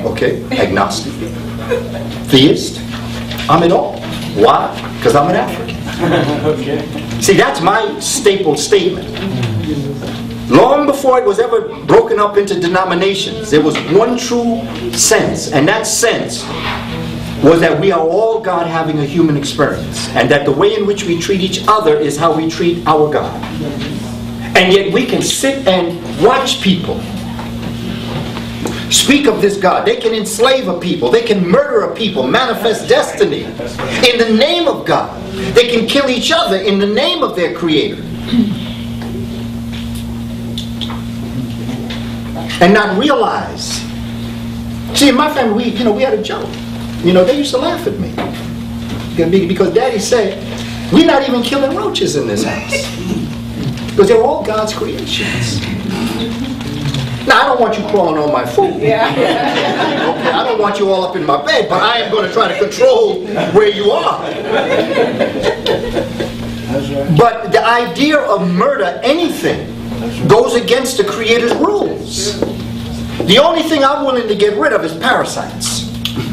Okay, agnostic. Theist, I'm it all. Why? Because I'm an African. Okay. See, that's my staple statement. Long before it was ever broken up into denominations, there was one true sense, and that sense was that we are all God having a human experience, and that the way in which we treat each other is how we treat our God. And yet we can sit and watch people speak of this God. They can enslave a people. They can murder a people, manifest destiny in the name of God. They can kill each other in the name of their Creator. And not realize. See, in my family, we had a joke. They used to laugh at me. Because Daddy said, we're not even killing roaches in this house. Because they're all God's creations. Now, I don't want you crawling on my food. Okay, I don't want you all up in my bed, but I am going to try to control where you are. But the idea of murder, anything, goes against the Creator's rules. The only thing I'm willing to get rid of is parasites.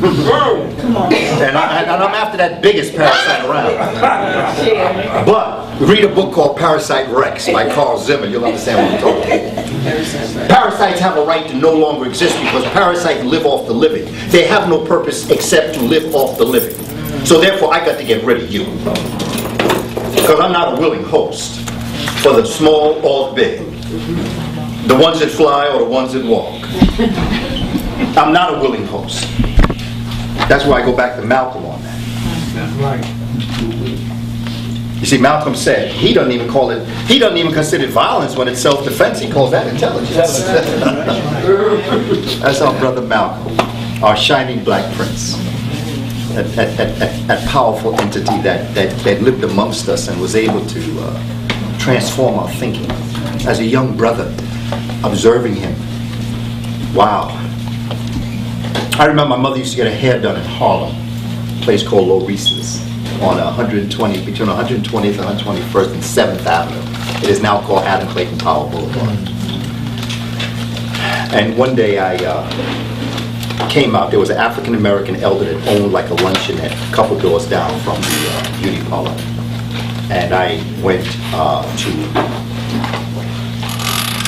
Come on. And I'm after that biggest parasite around. But read a book called Parasite Rex by Carl Zimmer. You'll understand what I'm talking about. Parasites have a right to no longer exist because parasites live off the living. They have no purpose except to live off the living. So therefore, I got to get rid of you. Because I'm not a willing host for the small or the big. The ones that fly or the ones that walk. I'm not a willing host. That's why I go back to Malcolm on that. That's right. You see, Malcolm said he doesn't even consider it violence when it's self-defense. He calls that intelligence. That's our brother Malcolm, our shining black prince. That powerful entity that lived amongst us and was able to transform our thinking. As a young brother, observing him. Wow. I remember my mother used to get her hair done in Harlem, a place called Loresa's, on between 120th and 121st and 7th Avenue. It is now called Adam Clayton Powell Boulevard. And one day I came out. There was an African American elder that owned like a luncheonette a couple doors down from the beauty parlor. And I went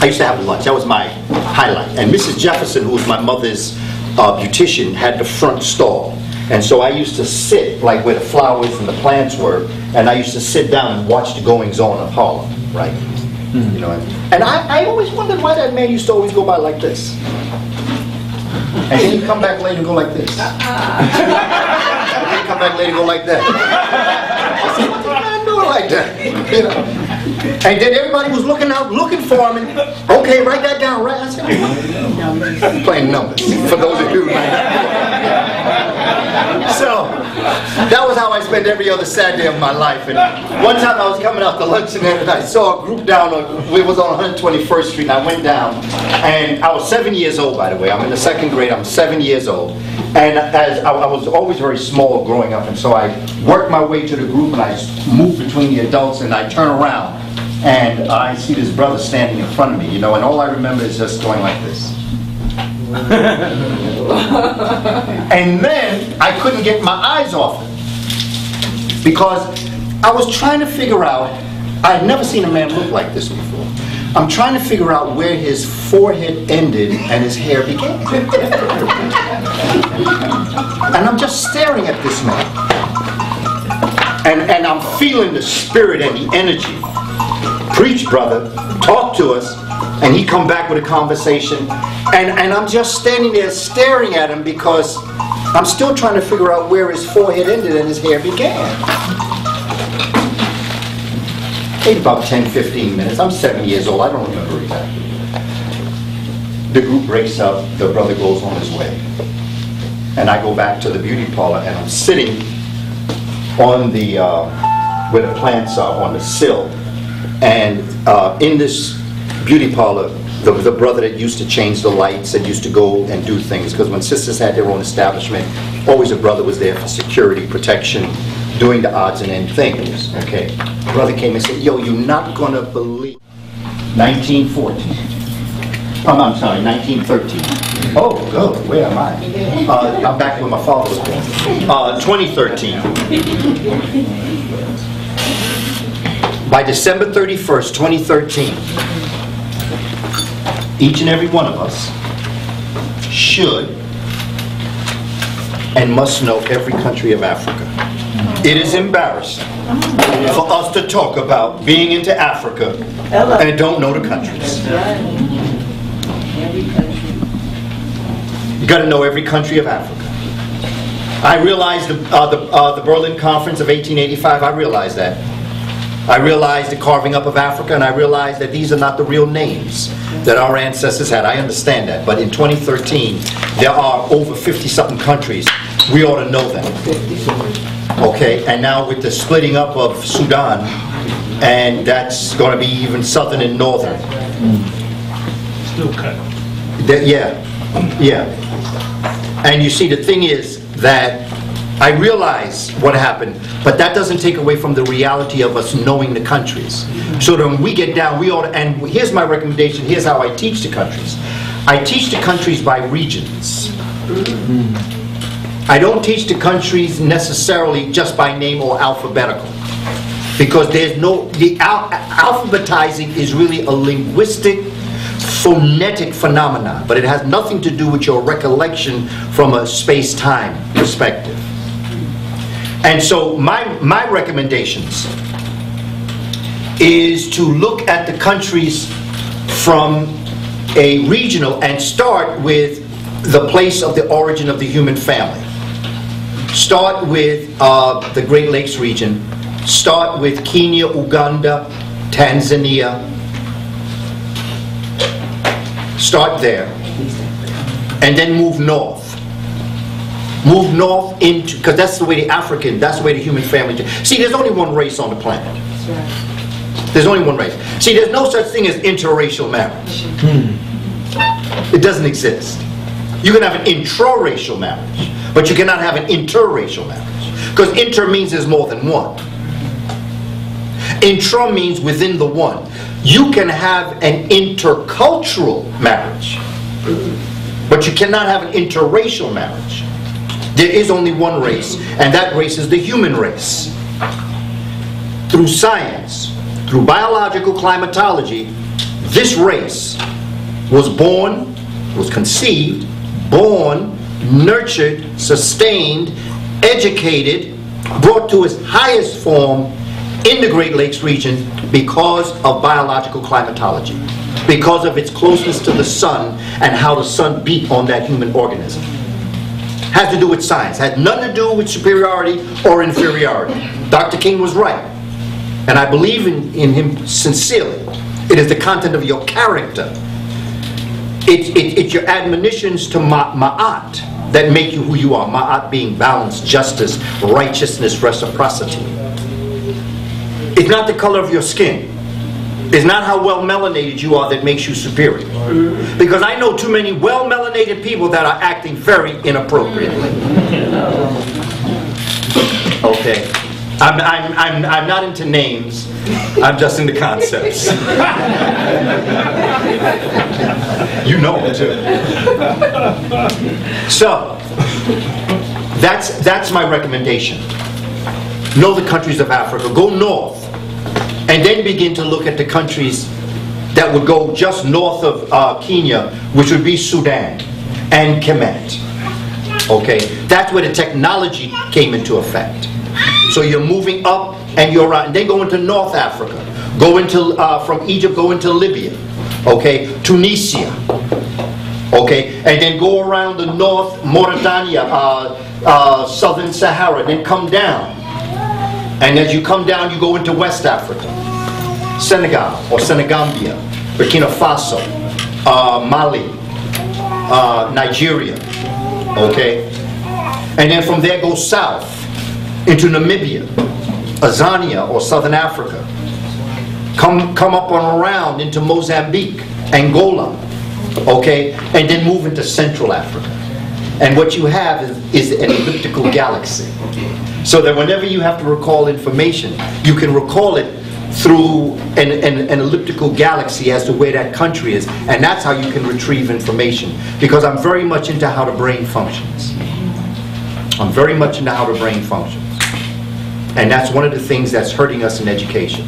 I used to have lunch. That was my highlight. And Mrs. Jefferson, who was my mother's beautician, had the front stall. And so I used to sit like where the flowers and the plants were, and I used to sit down and watch the goings on of Harlem, right? Mm-hmm. And I always wondered why that man used to always go by like this. And then he'd come back later and go like this. And then he'd come back later and go like that. I said, what's the man doing like that? And then everybody was looking for him, and okay, write that down, right? I said, I'm playing numbers, for those of you who might not know. So, that was how I spent every other Saturday of my life. And one time I was coming out to luncheonette, and I saw a group down it was on 121st Street, and I went down, and I was 7 years old, by the way. I'm in the second grade, I'm 7 years old. And as I was always very small growing up, and so I worked my way to the group, and I moved between the adults, and I turn around, and I see this brother standing in front of me, and all I remember is just going like this. And then I couldn't get my eyes off him because I was trying to figure out, I had never seen a man look like this before. I'm trying to figure out where his forehead ended and his hair began. And I'm just staring at this man. And I'm feeling the spirit and the energy. Preach, brother. Talk to us. And he come back with a conversation. And I'm just standing there staring at him because I'm still trying to figure out where his forehead ended and his hair began. Maybe about 10, 15 minutes. I'm 7 years old. I don't remember exactly. The group breaks up. The brother goes on his way. And I go back to the beauty parlor, and I'm sitting on the, where the plants are, on the sill. And in this beauty parlor, the brother that used to change the lights, that used to go and do things, because when sisters had their own establishment, always a brother was there for security, protection, doing the odds and end things. Okay. The brother came and said, yo, you're not going to believe. 1914. I'm sorry, 1913. Oh, good. Where am I? I'm back where my father was born. 2013. By December 31st, 2013, each and every one of us should and must know every country of Africa. It is embarrassing for us to talk about being into Africa and don't know the countries. You got to know every country of Africa. I realized the Berlin Conference of 1885, I realized that. I realized the carving up of Africa, and I realized that these are not the real names that our ancestors had. I understand that. But in 2013, there are over 50-something countries. We ought to know them. Okay? And now with the splitting up of Sudan, and that's going to be even southern and northern. Still cut. Yeah. Yeah. And you see, the thing is that I realize what happened, but that doesn't take away from the reality of us knowing the countries. So that when we get down, we ought to, and here's my recommendation, here's how I teach the countries. I teach the countries by regions. I don't teach the countries necessarily just by name or alphabetical. Because there's no, alphabetizing is really a linguistic, phonetic phenomenon, but it has nothing to do with your recollection from a space-time perspective. And so my recommendations is to look at the countries from a regional and start with the place of the origin of the human family. Start with the Great Lakes region. Start with Kenya, Uganda, Tanzania. Start there. And then move north. Move north into, because that's the way the African, that's the way the human family. See, there's only one race on the planet. There's only one race. See, there's no such thing as interracial marriage. It doesn't exist. You can have an intraracial marriage, but you cannot have an interracial marriage. Because inter means there's more than one. Intra means within the one. You can have an intercultural marriage, but you cannot have an interracial marriage. There is only one race, and that race is the human race. Through science, through biological climatology, this race was born, was conceived, born, nurtured, sustained, educated, brought to its highest form in the Great Lakes region because of biological climatology, because of its closeness to the sun and how the sun beat on that human organism. Has to do with science, had nothing to do with superiority or inferiority. Dr. King was right, and I believe in him sincerely. It is the content of your character. It's your admonitions to ma'at that make you who you are. Ma'at being balance, justice, righteousness, reciprocity. It's not the color of your skin. It's not how well melanated you are that makes you superior. Because I know too many well melanated people that are acting very inappropriately. Okay. I'm not into names. I'm just into concepts. You know it too. So that's my recommendation. Know the countries of Africa. Go north. And then begin to look at the countries that would go just north of Kenya, which would be Sudan and Kemet. Okay, that's where the technology came into effect. So you're moving up and you're around, and then go into North Africa. Go into, from Egypt, go into Libya. Okay, Tunisia. Okay, and then go around the north, Mauritania, southern Sahara, then come down. And as you come down, you go into West Africa, Senegal or Senegambia, Burkina Faso, Mali, Nigeria, okay? And then from there go south into Namibia, Azania or Southern Africa. Come up and around into Mozambique, Angola, okay? And then move into Central Africa. And what you have is an elliptical galaxy. So that whenever you have to recall information, you can recall it through an elliptical galaxy as to where that country is, and that's how you can retrieve information, because I'm very much into how the brain functions. I'm very much into how the brain functions. And that's one of the things that's hurting us in education,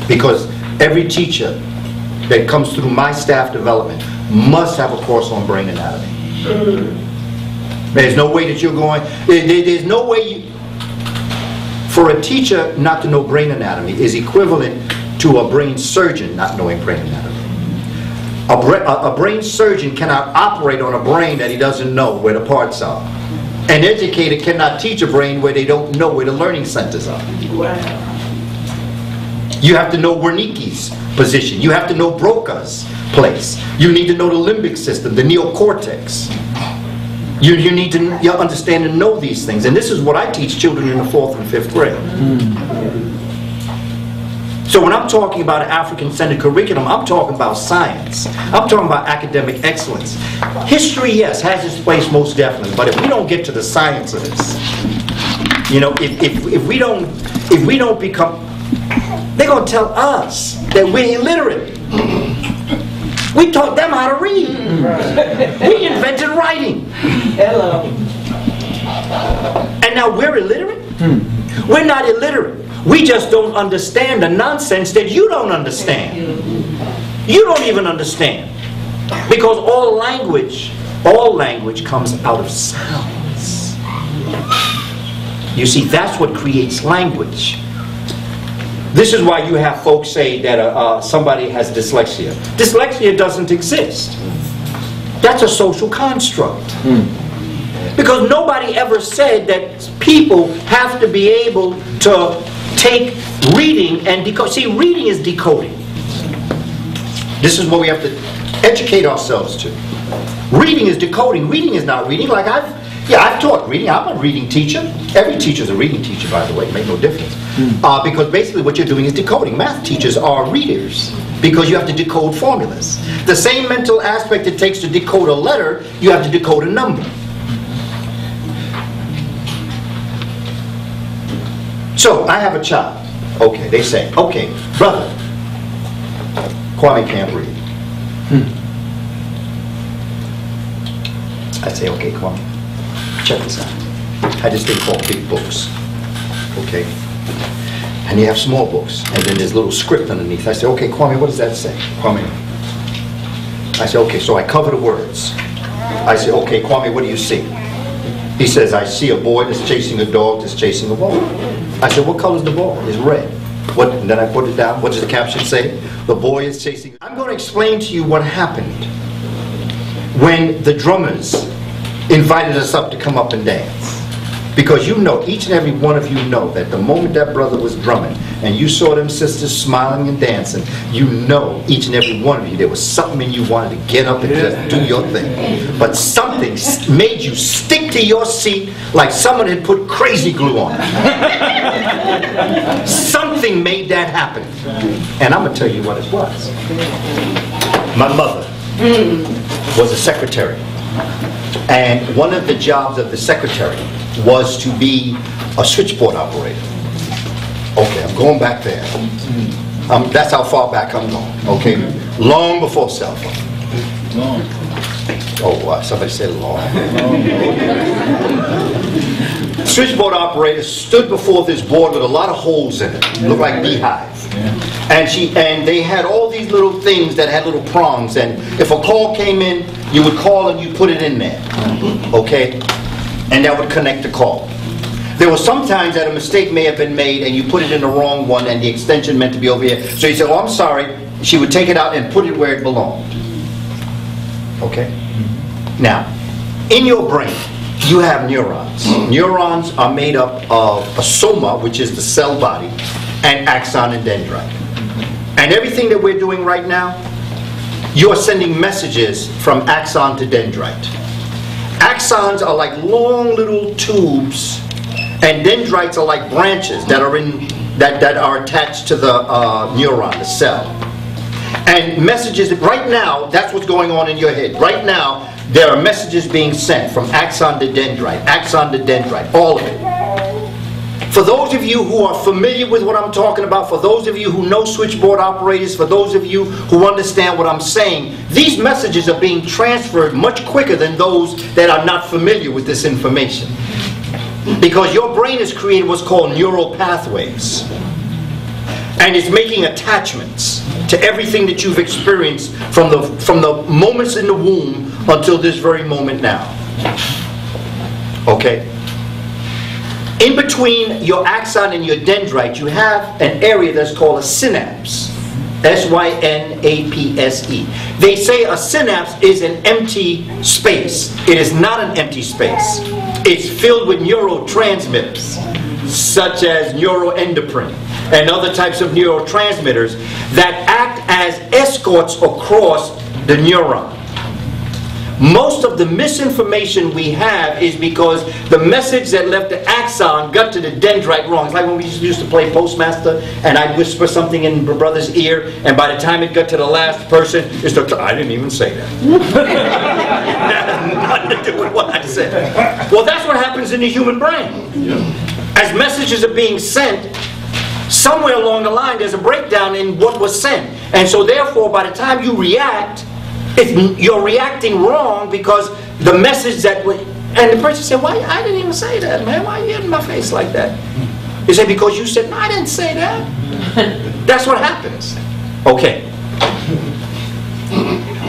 because every teacher that comes through my staff development must have a course on brain anatomy. There's no way that you're going, there's no way for a teacher not to know brain anatomy is equivalent to a brain surgeon not knowing brain anatomy. A brain surgeon cannot operate on a brain that he doesn't know where the parts are. An educator cannot teach a brain where they don't know where the learning centers are. Wow. You have to know Wernicke's position. You have to know Broca's place. You need to know the limbic system, the neocortex. You need to understand and know these things. And this is what I teach children in the 4th and 5th grade. So when I'm talking about an African-centered curriculum, I'm talking about science. I'm talking about academic excellence. History, yes, has its place most definitely. But if we don't get to the science of this, you know, if we don't become, they're going to tell us that we're illiterate. We taught them how to read. We invented writing. Hello. And now we're illiterate? We're not illiterate. We just don't understand the nonsense that you don't understand. You don't even understand. Because all language comes out of sounds. You see, that's what creates language. This is why you have folks say that somebody has dyslexia. Dyslexia doesn't exist. That's a social construct. Because nobody ever said that people have to be able to take reading and decode. See, reading is decoding. This is what we have to educate ourselves to. Reading is decoding. Reading is not reading. Like I've taught reading. I'm a reading teacher. Every teacher is a reading teacher, by the way. It makes no difference. Because basically what you're doing is decoding. Math teachers are readers because you have to decode formulas. The same mental aspect it takes to decode a letter, you have to decode a number. So, I have a child. Okay, they say, okay, brother, Kwame can't read. I say, okay, Kwame, check this out. I had this thing called big books. Okay? And you have small books, and then there's a little script underneath. I say, okay, Kwame, what does that say? Kwame. I say, okay, so I cover the words. I say, okay, Kwame, what do you see? He says, I see a boy that's chasing a dog that's chasing a ball. I said, what color is the ball? It's red. What? And then I put it down. What does the caption say? The boy is chasing. I'm going to explain to you what happened when the drummers invited us up to come up and dance. Because you know, each and every one of you know that the moment that brother was drumming and you saw them sisters smiling and dancing, you know, each and every one of you, there was something in you wanted to get up and just do your thing. But something made you stick to your seat like someone had put crazy glue on it. Something made that happen. And I'm going to tell you what it was. My mother was a secretary. And one of the jobs of the secretary was to be a switchboard operator. Okay, I'm going back there. That's how far back I'm going. Okay, long before cell phone. Long. Oh, wow, somebody said long. Switchboard operator stood before this board with a lot of holes in it. Looked like beehives. And they had all these little things that had little prongs, and if a call came in, you would call and you put it in there. Okay? And that would connect the call. There were some times that a mistake may have been made and you put it in the wrong one and the extension meant to be over here. So you said, oh, I'm sorry. She would take it out and put it where it belonged. Okay? Now, in your brain, you have neurons. Neurons are made up of a soma, which is the cell body, and axon and dendrite. And everything that we're doing right now, you are sending messages from axon to dendrite. Axons are like long little tubes, and dendrites are like branches that are attached to the neuron, the cell. And messages, right now, that's what's going on in your head. Right now, there are messages being sent from axon to dendrite, all of it. For those of you who are familiar with what I'm talking about, for those of you who know switchboard operators, for those of you who understand what I'm saying, these messages are being transferred much quicker than those that are not familiar with this information. Because your brain is creating what's called neural pathways. And it's making attachments to everything that you've experienced from the moments in the womb until this very moment now. Okay? In between your axon and your dendrite, you have an area that's called a synapse. S-Y-N-A-P-S-E. They say a synapse is an empty space. It is not an empty space. It's filled with neurotransmitters, such as neuroendocrine and other types of neurotransmitters that act as escorts across the neuron. Most of the misinformation we have is because the message that left the axon got to the dendrite wrong. It's like when we used to play Postmaster and I'd whisper something in my brother's ear, and by the time it got to the last person, it's I didn't even say that. That has nothing to do with what I said. Well, that's what happens in the human brain. As messages are being sent, somewhere along the line there's a breakdown in what was sent. And so therefore, by the time you react, you're reacting wrong because the message that and the person said, "Why? I didn't even say that, man. Why are you in my face like that?" You say, "Because you said, no, I didn't say that." That's what happens. Okay.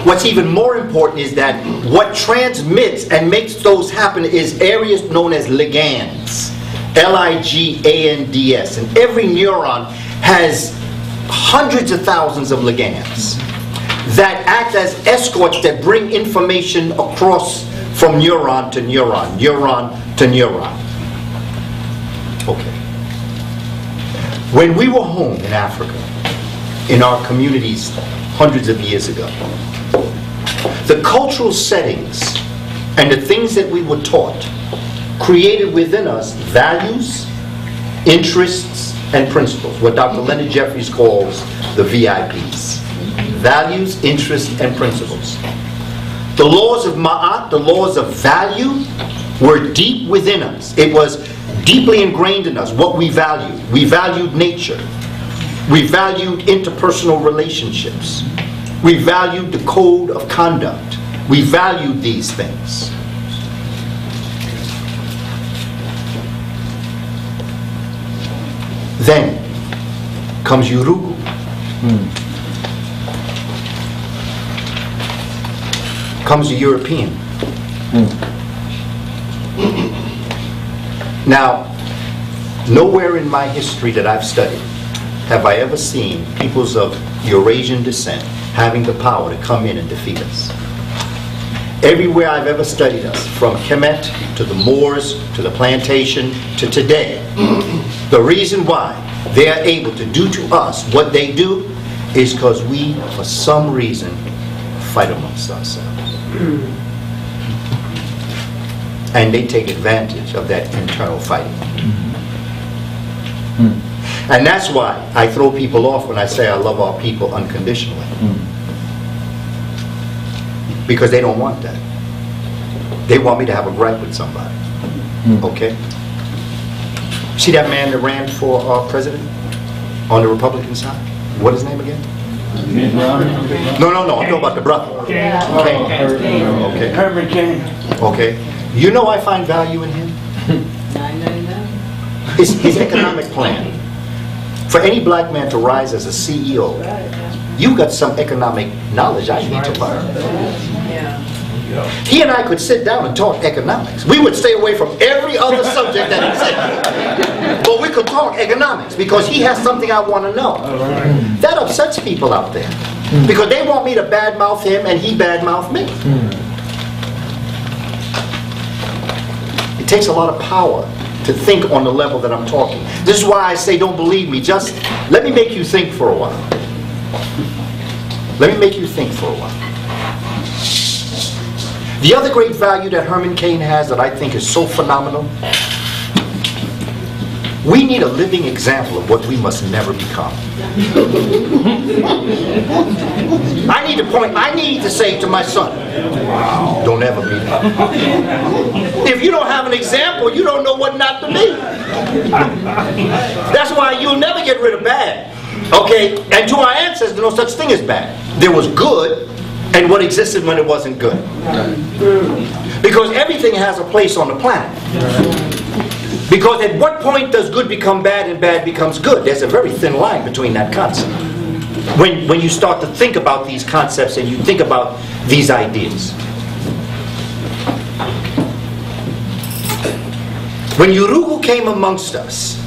What's even more important is that what transmits and makes those happen is areas known as ligands. L-I-G-A-N-D-S. And every neuron has hundreds of thousands of ligands that act as escorts that bring information across from neuron to neuron, neuron to neuron. Okay. When we were home in Africa, in our communities hundreds of years ago, the cultural settings and the things that we were taught created within us values, interests, and principles, what Dr. Leonard Jeffries calls the VIPs. Values, interests, and principles. The laws of Ma'at, the laws of value, were deep within us. It was deeply ingrained in us what we valued. We valued nature. We valued interpersonal relationships. We valued the code of conduct. We valued these things. Then comes Urugu. Comes the European. Now, nowhere in my history that I've studied have I ever seen peoples of Eurasian descent having the power to come in and defeat us. Everywhere I've ever studied us, from Kemet to the Moors to the plantation to today, the reason why they are able to do to us what they do is because we, for some reason, fight amongst ourselves. And they take advantage of that internal fighting. And that's why I throw people off when I say I love our people unconditionally. Because they don't want that. They want me to have a gripe with somebody. Okay? See that man that ran for president on the Republican side? What is his name again? No, I'm talking about the brother. Okay. Herman Cain. Okay. You know I find value in him? His economic plan. For any black man to rise as a CEO, you've got some economic knowledge I need to learn. He and I could sit down and talk economics. We would stay away from every other subject that exists. But we could talk economics because he has something I want to know. That upsets people out there. Because they want me to badmouth him and he badmouth me. It takes a lot of power to think on the level that I'm talking. This is why I say don't believe me. Just let me make you think for a while. Let me make you think for a while. The other great value that Herman Cain has that I think is so phenomenal We need a living example of what we must never become. I need to say to my son, don't ever be that. If you don't have an example, you don't know what not to be. That's why you'll never get rid of bad. Okay? And to our ancestors, no such thing as bad. There was good and what existed when it wasn't good. Because everything has a place on the planet. Because at what point does good become bad and bad becomes good? There's a very thin line between that concept. When you start to think about these concepts and you think about these ideas. When Yurugu came amongst us,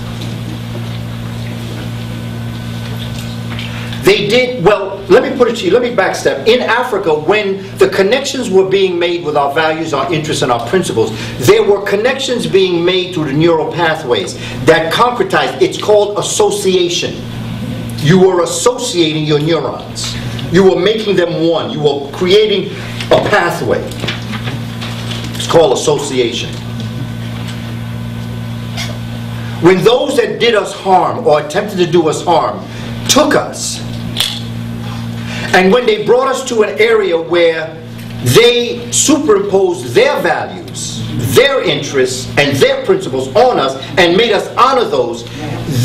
they did, well, let me put it to you, let me backstep. In Africa, when the connections were being made with our values, our interests, and our principles, there were connections being made through the neural pathways that concretized. It's called association. You were associating your neurons. You were making them one. You were creating a pathway. It's called association. When those that did us harm or attempted to do us harm took us, and when they brought us to an area where they superimposed their values, their interests, and their principles on us and made us honor those,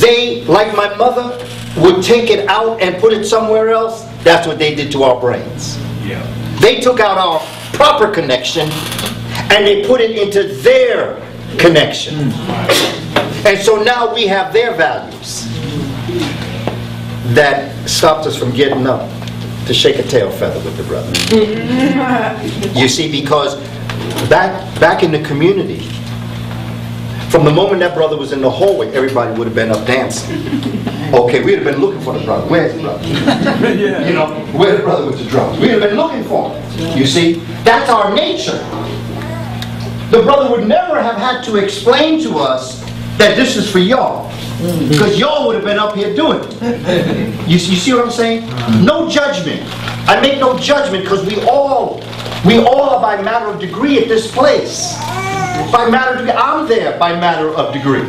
they, like my mother, would take it out and put it somewhere else. That's what they did to our brains. Yeah. They took out our proper connection and they put it into their connection. And so now we have their values that stopped us from getting up to shake a tail feather with the brother. You see, because back in the community, from the moment that brother was in the hallway, everybody would have been up dancing. Okay, we'd have been looking for the brother. Where's the brother? You know, where's the brother with the drums? We'd have been looking for him. You see, that's our nature. The brother would never have had to explain to us that this is for y'all. Because y'all would have been up here doing it. You see what I'm saying? No judgment. I make no judgment because we all are by matter of degree at this place. By matter of degree. I'm there by matter of degree.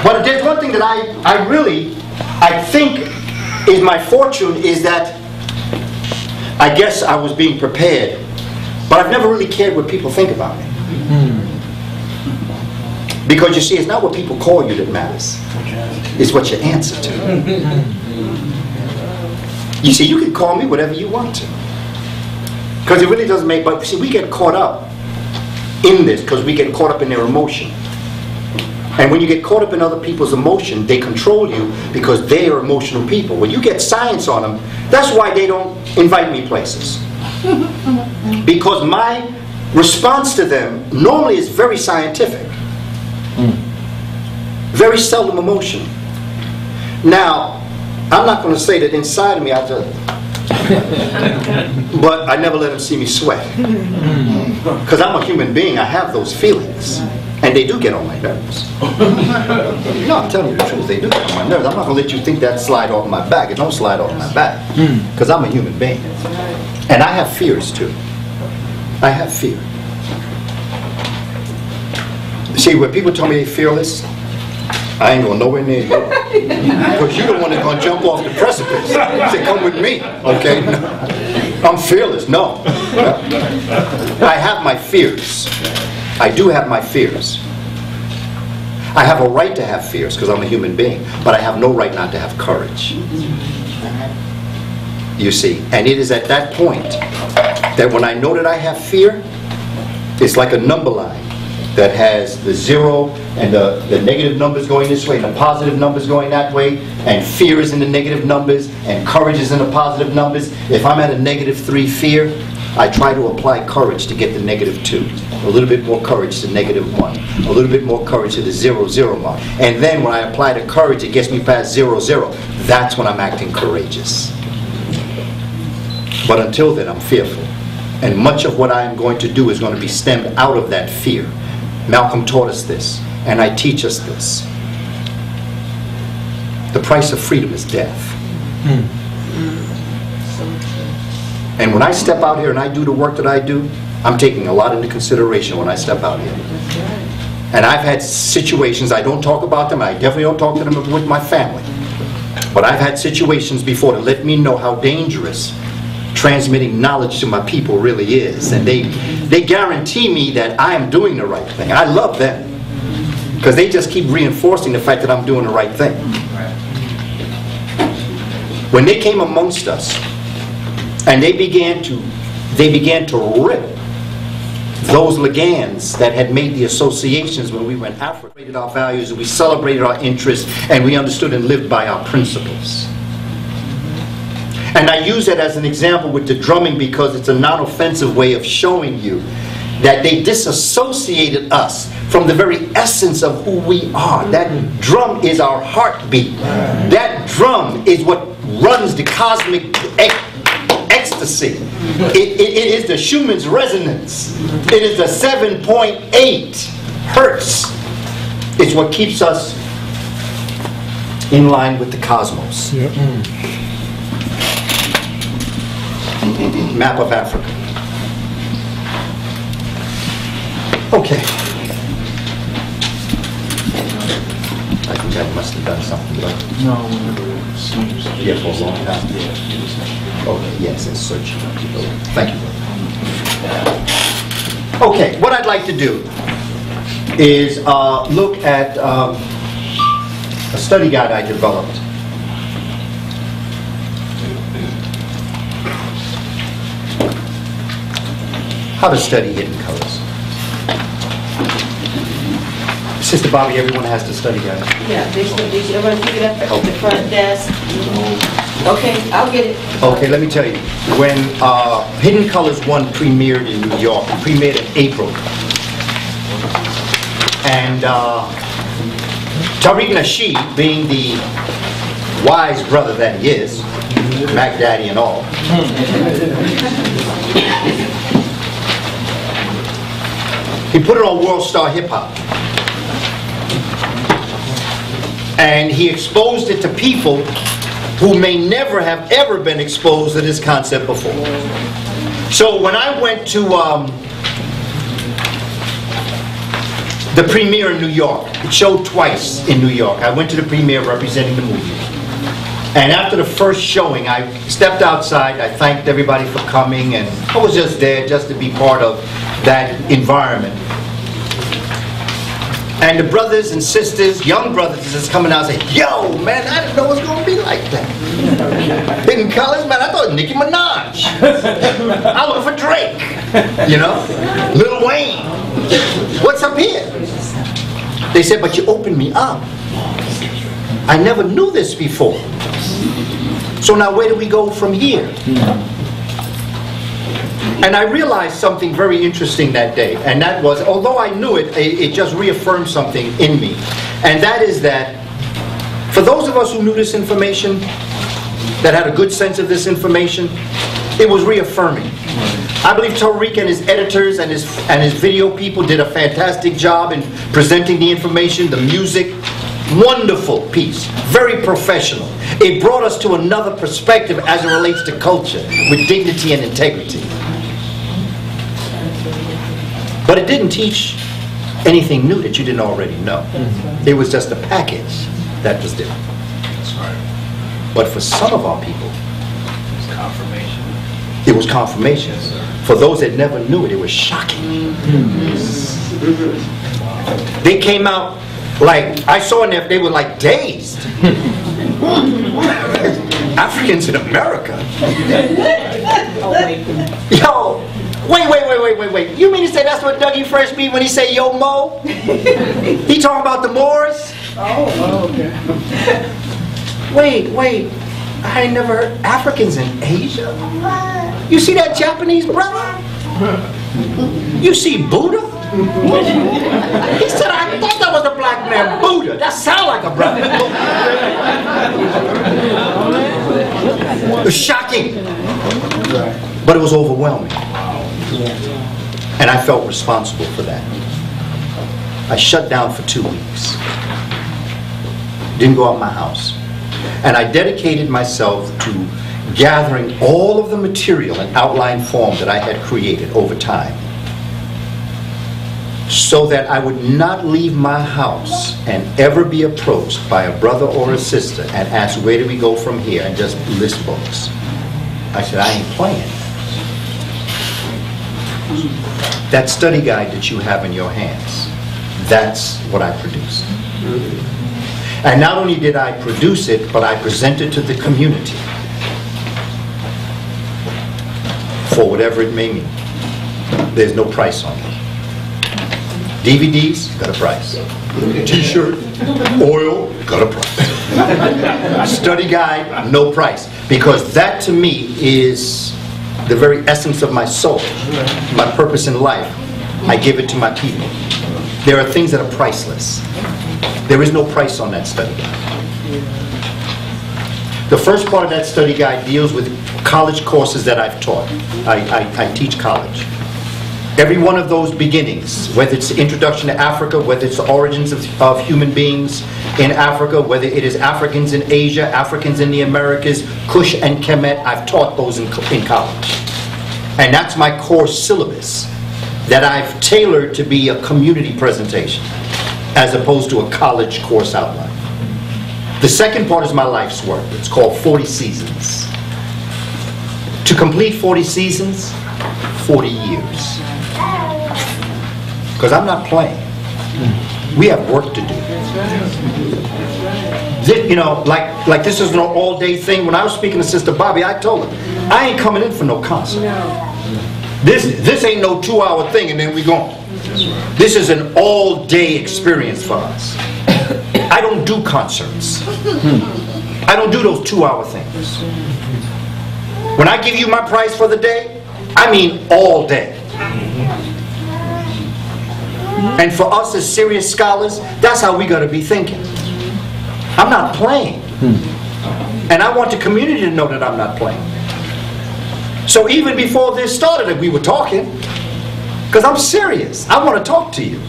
But there's one thing that I think is my fortune is that I guess I was being prepared. But I've never really cared what people think about me. Because you see, it's not what people call you that matters. It's what you answer to. You see, you can call me whatever you want to. Because it really doesn't make, but see, we get caught up in this because we get caught up in their emotion. And when you get caught up in other people's emotion, they control you because they are emotional people. When you get science on them, that's why they don't invite me places. Because my response to them normally is very scientific. Very seldom emotional. Now, I'm not going to say that inside of me I just... but I never let them see me sweat. Because I'm a human being, I have those feelings. And they do get on my nerves. No, I'm telling you the truth, they do get on my nerves. I'm not going to let you think that slide off my back. It don't slide off my back. Because I'm a human being. And I have fears too. I have fear. See, when people tell me they're fearless, I ain't going nowhere near you. Because you're the one that's going to jump off the precipice. Say, come with me, okay? I'm fearless. No. I have my fears. I do have my fears. I have a right to have fears because I'm a human being, but I have no right not to have courage. You see, and it is at that point that when I know that I have fear, it's like a number line that has the 0 and the negative numbers going this way and the positive numbers going that way, and fear is in the negative numbers and courage is in the positive numbers. If I'm at a -3 fear, I try to apply courage to get the -2. A little bit more courage to -1. A little bit more courage to the 0 mark. And then when I apply the courage, it gets me past 0. That's when I'm acting courageous. But until then, I'm fearful. And much of what I am going to do is going to be stemmed out of that fear. Malcolm taught us this, and I teach us this. The price of freedom is death. And when I step out here and I do the work that I do, I'm taking a lot into consideration when I step out here. And I've had situations, I don't talk about them, I definitely don't talk to them with my family. But I've had situations before to let me know how dangerous transmitting knowledge to my people really is. And they guarantee me that I am doing the right thing. I love them, because they just keep reinforcing the fact that I'm doing the right thing. When they came amongst us, and they began to rip those ligands that had made the associations when we were in Africa, we celebrated our values, and we celebrated our interests, and we understood and lived by our principles. And I use that as an example with the drumming because it's a non-offensive way of showing you that they disassociated us from the very essence of who we are. That drum is our heartbeat. That drum is what runs the cosmic ecstasy. It is the Schumann's resonance. It is the 7.8 hertz. It's what keeps us in line with the cosmos. Yep. Map of Africa. Okay. I think I must have done something, but No, seems. yeah, for a long time. Okay, yes, it's searching. Thank you. Okay, what I'd like to do is look at a study guide I developed. How to study hidden colors. Sister Bobby, everyone has to study guide. Yeah, they should everyone pick it up at the front desk. Okay, I'll get it. Okay, let me tell you. When Hidden Colors 1 premiered in New York, it premiered in April. And Tariq Nasheed, being the wise brother that he is, Mac Daddy and all, he put it on World Star Hip Hop. And he exposed it to people who may never have ever been exposed to this concept before. So when I went to the premiere in New York, it showed twice in New York. I went to the premiere representing the movie. And after the first showing, I stepped outside, I thanked everybody for coming, and I was just there just to be part of that environment. And the brothers and sisters, young brothers, is coming out and saying, yo, man, I didn't know it was going to be like that. Hidden Colors, man, I thought Nicki Minaj. I look for Drake, you know, Lil Wayne. What's up here? They said, but you opened me up. I never knew this before. So now where do we go from here? And I realized something very interesting that day, and that was, although I knew it, it just reaffirmed something in me. And that is that, for those of us who knew this information, that had a good sense of this information, it was reaffirming. I believe Tariq and his editors and his video people did a fantastic job in presenting the information, the music. Wonderful piece, very professional. It brought us to another perspective as it relates to culture, with dignity and integrity. But it didn't teach anything new that you didn't already know. It was just a package that was different. That's right. But for some of our people, It's confirmation. it was confirmation. For those that never knew it, it was shocking. They came out like, I saw in there, they were like dazed. Africans in America. Yo, wait. You mean to say that's what Dougie Fresh mean when he say yo Mo? He talking about the Moors? Oh, okay. Wait. I ain't never heard Africans in Asia? You see that Japanese brother? You see Buddha? He said, I thought that was a black man, Buddha. That sound like a brother. It was shocking. But it was overwhelming. And I felt responsible for that. I shut down for 2 weeks. Didn't go out my house. And I dedicated myself to gathering all of the material in outline form that I had created over time. so that I would not leave my house and ever be approached by a brother or a sister and ask, where do we go from here, and just list books. I said, I ain't playing. That study guide that you have in your hands, that's what I produced. And not only did I produce it, but I presented to the community for whatever it may mean. There's no price on it. DVDs, got a price. T-shirt, oil, got a price. Study guide, no price. Because that to me is the very essence of my soul, my purpose in life. I give it to my people. There are things that are priceless. There is no price on that study guide. The first part of that study guide deals with college courses that I've taught. I teach college. Every one of those beginnings, whether it's the introduction to Africa, whether it's the origins of human beings in Africa, whether it is Africans in Asia, Africans in the Americas, Kush and Kemet, I've taught those in college. And that's my core syllabus that I've tailored to be a community presentation as opposed to a college course outline. The second part is my life's work. It's called 40 Seasons. To complete 40 seasons, 40 years. Because I'm not playing. We have work to do. You know, like this is an all-day thing. When I was speaking to Sister Bobby, I told her, I ain't coming in for no concert. This ain't no 2-hour thing and then we gone. This is an all-day experience for us. I don't do concerts. I don't do those 2-hour things. When I give you my price for the day, I mean all day. And for us as serious scholars, that's how we got to be thinking. I'm not playing. And I want the community to know that I'm not playing. So even before this started, we were talking, because I'm serious. I want to talk to you.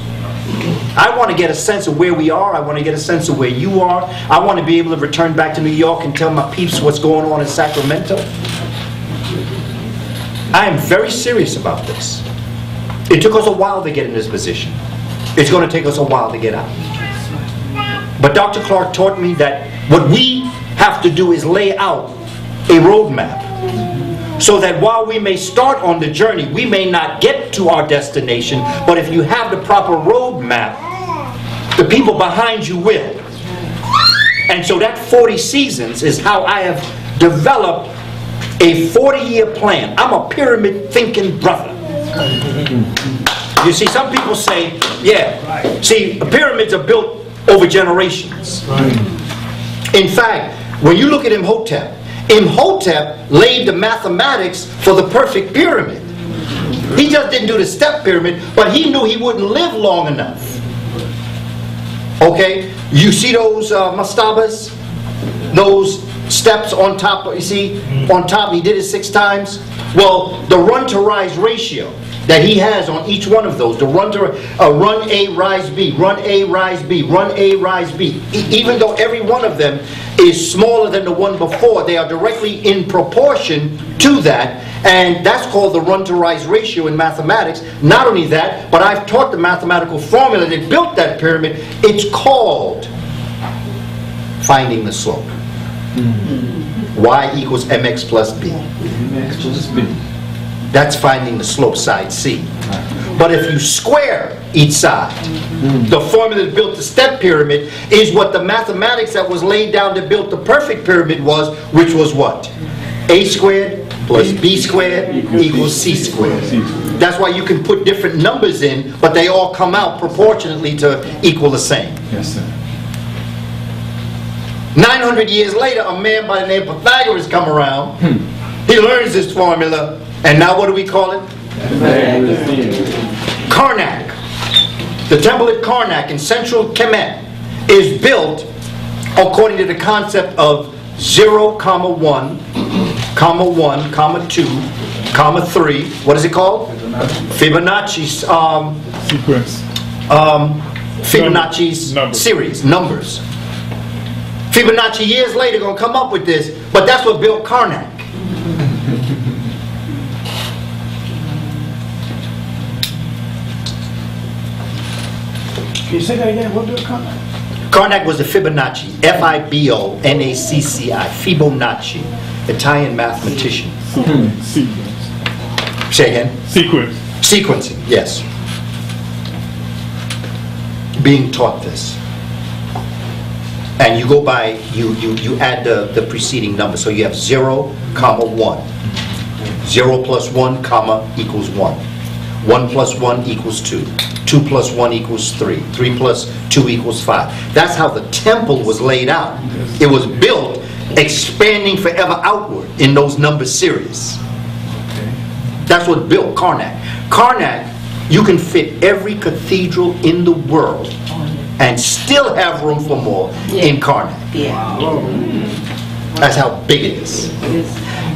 I want to get a sense of where we are. I want to get a sense of where you are. I want to be able to return back to New York and tell my peeps what's going on in Sacramento. I am very serious about this. It took us a while to get in this position. It's going to take us a while to get out. But Dr. Clark taught me that what we have to do is lay out a roadmap so that while we may start on the journey, we may not get to our destination, but if you have the proper roadmap, the people behind you will. And so that 40 seasons is how I have developed a 40-year plan. I'm a pyramid thinking brother. You see, some people say, yeah, see, pyramids are built over generations. In fact, when you look at Imhotep, Imhotep laid the mathematics for the perfect pyramid. He just didn't do the step pyramid, but he knew he wouldn't live long enough. Okay, you see those mastabas? Those steps on top, you see, on top, he did it 6 times. Well, the run to rise ratio that he has on each one of those, the run A, rise B, run A, rise B, run A, rise B, even though every one of them is smaller than the one before, they are directly in proportion to that, and that's called the run to rise ratio in mathematics. Not only that, but I've taught the mathematical formula that built that pyramid. It's called finding the slope. Y equals mx plus b. Mx plus b. That's finding the slope side C. But if you square each side, the formula that built the step pyramid is what the mathematics that was laid down to build the perfect pyramid was, which was what? A squared plus b squared equals c squared. That's why you can put different numbers in, but they all come out proportionately to equal the same. Yes, sir. 900 years later, a man by the name of Pythagoras come around. He learns this formula, and now what do we call it? Karnak. The temple at Karnak in central Kemet is built according to the concept of 0, 1, 1, 2, 3. What is it called? Fibonacci's Sequence. Fibonacci's series, numbers. Fibonacci years later going to come up with this, but that's what built Karnak. Can you say that again? What did it come? Karnak was the Fibonacci, Fibonacci, Fibonacci, Italian mathematician. Sequence. Say again? Sequence. Sequencing, yes. Being taught this. And you go by, you add the preceding number. So you have 0, comma 1. 0 plus 1, comma, equals 1. 1 plus 1 equals 2. 2 plus 1 equals 3. 3 plus 2 equals 5. That's how the temple was laid out. It was built expanding forever outward in those number series. That's what built Karnak. Karnak, you can fit every cathedral in the world and still have room for more in Karnak. That's how big it is.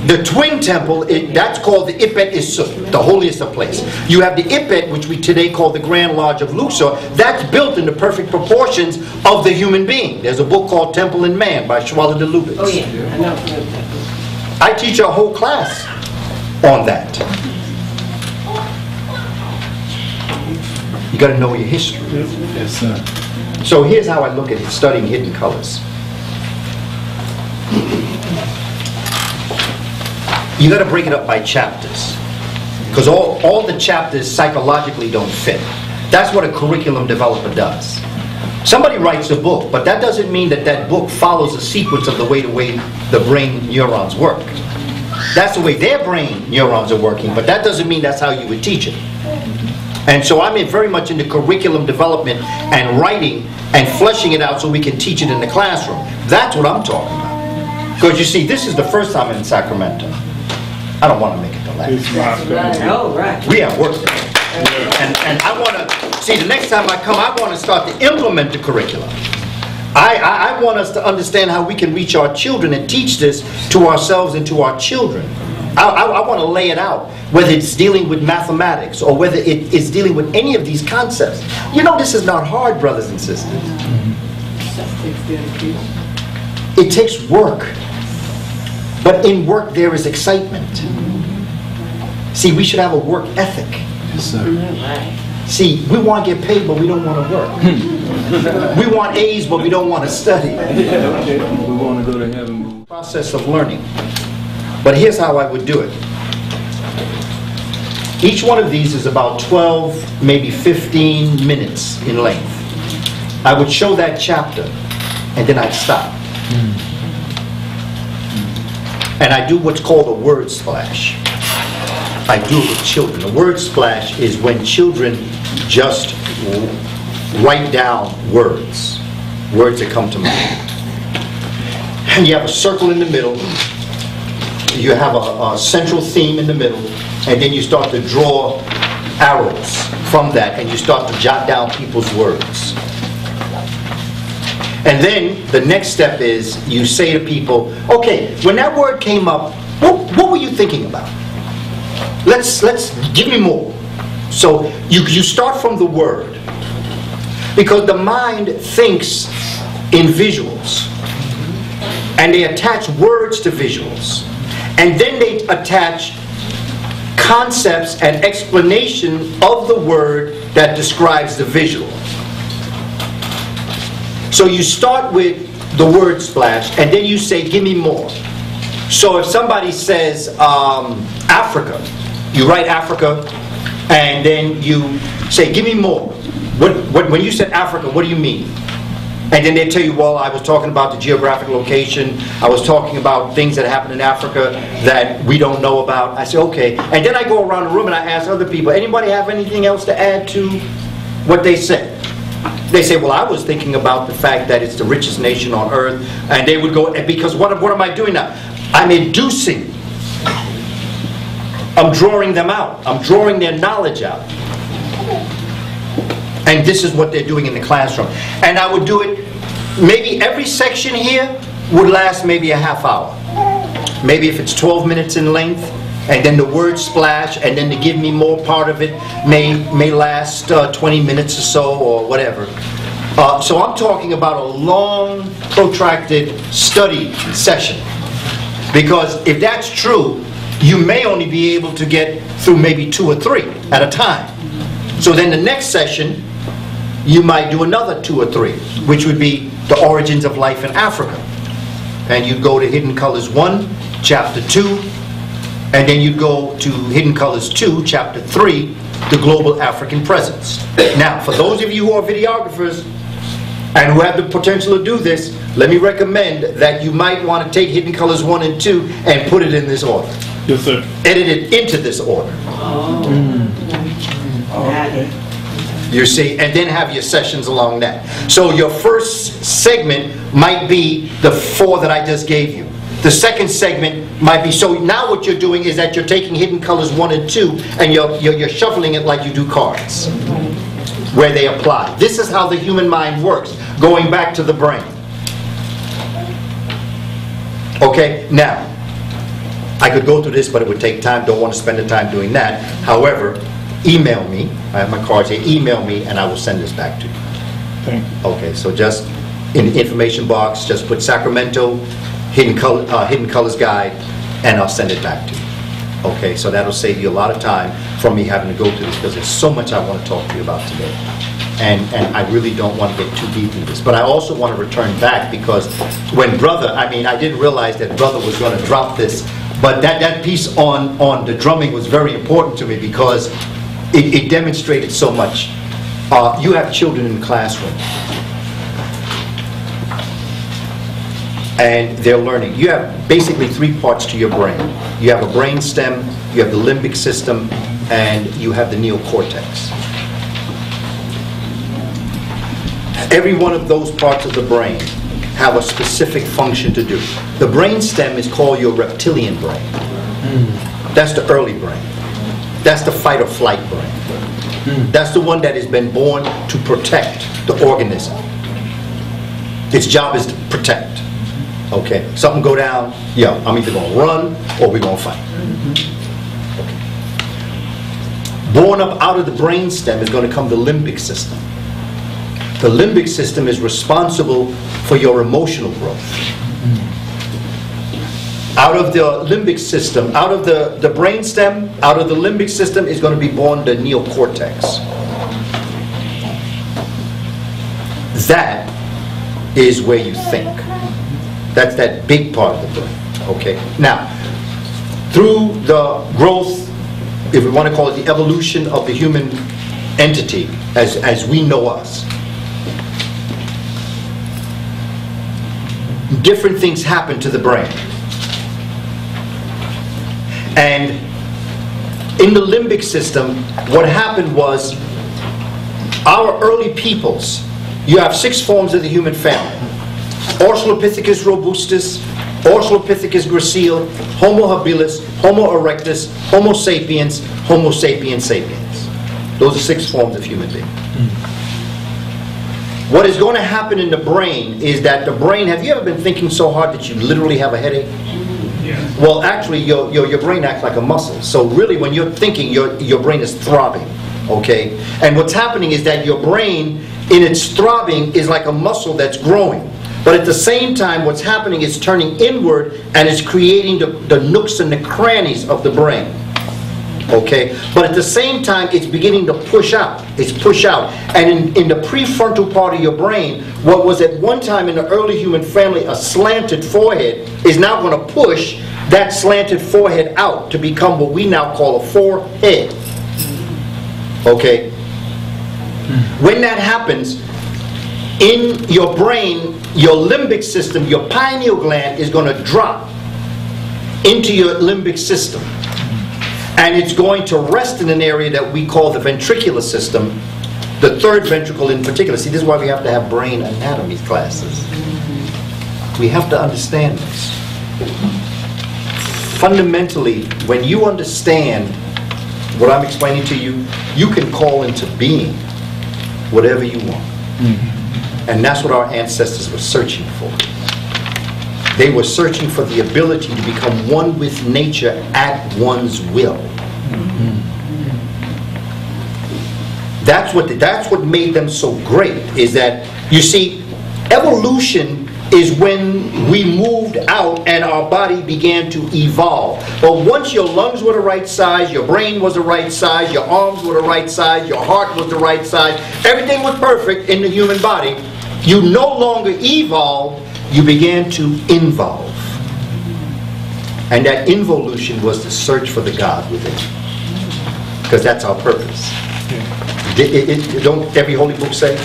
The twin temple, that's called the Ipet Isut, the holiest of places. You have the Ipet, which we today call the Grand Lodge of Luxor. That's built in the perfect proportions of the human being. There's a book called Temple and Man by Schwaller de Lubitz. Oh yeah, I know. I teach a whole class on that. You got to know your history. Yes, sir. So here's how I look at it, studying hidden colors. You got to break it up by chapters, because all the chapters psychologically don't fit. That's what a curriculum developer does. Somebody writes a book, but that doesn't mean that that book follows a sequence of the way the brain neurons work. That's the way their brain neurons are working, but that doesn't mean that's how you would teach it. And so I'm very much into curriculum development and writing and fleshing it out so we can teach it in the classroom. That's what I'm talking about. Because you see, this is the first time in Sacramento. I don't want to make it the last. Oh, right. We have work to do. And I want to, see, the next time I come, I want to start to implement the curriculum. I want us to understand how we can reach our children and teach this to ourselves and to our children. I want to lay it out, whether it's dealing with mathematics or whether it is dealing with any of these concepts. You know, this is not hard, brothers and sisters. It takes work. But in work there is excitement. See, we should have a work ethic. Yes, sir. See, we want to get paid, but we don't want to work. We want A's, but we don't want to study. We want to go to heaven. Process of learning. But here's how I would do it. Each one of these is about 12, maybe 15 minutes in length. I would show that chapter, and then I'd stop. And I do what's called a word splash. I do it with children. A word splash is when children just write down words that come to mind. And you have a circle in the middle. You have a central theme in the middle, and then you start to draw arrows from that, and you start to jot down people's words. And then the next step is you say to people, okay, when that word came up, what were you thinking about? Let's give me more. So you start from the word, because the mind thinks in visuals, and they attach words to visuals, and then they attach concepts and explanation of the word that describes the visual. So you start with the word splash, and then you say, give me more. So if somebody says Africa, you write Africa, and then you say, give me more. When you said Africa, what do you mean? And then they tell you, well, I was talking about the geographic location. I was talking about things that happen in Africa that we don't know about. I say, okay. And then I go around the room and I ask other people, anybody have anything else to add to what they said? They say, well, I was thinking about the fact that it's the richest nation on earth. And they would go, because what am I doing now? I'm inducing. I'm drawing them out. I'm drawing their knowledge out. And this is what they're doing in the classroom. And I would do it, maybe every section here would last maybe a half hour. Maybe if it's 12 minutes in length, and then the word splash, and then to give me more part of it may last 20 minutes or so, or whatever. So I'm talking about a long, protracted study session. Because if that's true, you may only be able to get through maybe 2 or 3 at a time. So then the next session, you might do another 2 or 3, which would be the origins of life in Africa. And you'd go to Hidden Colors 1, Chapter 2, and then you'd go to Hidden Colors 2, Chapter 3, the Global African Presence. Now, for those of you who are videographers and who have the potential to do this, let me recommend that you might want to take Hidden Colors 1 and 2 and put it in this order. Yes, sir. Edit it into this order. You see, and then have your sessions along that. So your first segment might be the 4 that I just gave you. The second segment might be, so now what you're doing is that you're taking Hidden Colors 1 and 2 and you're shuffling it like you do cards, where they apply. This is how the human mind works, going back to the brain. Okay, now, I could go through this, but it would take time. Don't want to spend the time doing that. However, email me. I have my cards here. Email me, and I will send this back to you. Thank you. Okay, so just in the information box, just put Sacramento, Hidden Colors Guide, and I'll send it back to you. Okay, so that'll save you a lot of time from me having to go through this, because there's so much I want to talk to you about today. And I really don't want to get too deep into this. But I also want to return back, because when Brother, I didn't realize that Brother was going to drop this, but that piece on the drumming was very important to me, because it demonstrated so much. You have children in the classroom, and they're learning. You have basically 3 parts to your brain. You have a brain stem, you have the limbic system, and you have the neocortex. Every one of those parts of the brain have a specific function to do. The brain stem is called your reptilian brain. That's the early brain. That's the fight or flight brain. That's the one that has been born to protect the organism. Its job is to protect. Okay, something go down, yeah, I'm either going to run or we're going to fight. Okay. Born up out of the brain stem is going to come the limbic system. The limbic system is responsible for your emotional growth. Out of the limbic system, out of the brain stem, out of the limbic system is going to be born the neocortex. That is where you think. That's that big part of the brain. Okay. Now, through the growth, if we want to call it the evolution of the human entity as we know us, different things happen to the brain. And in the limbic system, what happened was, our early peoples, you have 6 forms of the human family: Australopithecus robustus, Australopithecus gracile, Homo habilis, Homo erectus, Homo sapiens, Homo sapiens sapiens. Those are 6 forms of human being. What is going to happen in the brain is that the brain, have you ever been thinking so hard that you literally have a headache? Yeah. Well, actually, your brain acts like a muscle. So really, when you're thinking, your brain is throbbing, okay? And what's happening is that your brain, in its throbbing, is like a muscle that's growing. But at the same time, what's happening is turning inward, and it's creating the nooks and the crannies of the brain. Okay? But at the same time, it's beginning to push out. It's push out. And in the prefrontal part of your brain, what was at one time in the early human family a slanted forehead is now going to push that slanted forehead out to become what we now call a forehead. Okay? When that happens, in your brain, your limbic system, your pineal gland is going to drop into your limbic system. And it's going to rest in an area that we call the ventricular system, the 3rd ventricle in particular. See, this is why we have to have brain anatomy classes. We have to understand this. Fundamentally, when you understand what I'm explaining to you, you can call into being whatever you want. And that's what our ancestors were searching for. They were searching for the ability to become one with nature at one's will. That's what made them so great, is that, you see, evolution is when we moved out and our body began to evolve. But once your lungs were the right size, your brain was the right size, your arms were the right size, your heart was the right size, everything was perfect in the human body, you no longer evolved, you began to involve. And that involution was the search for the God within. Because that's our purpose. Don't every holy book say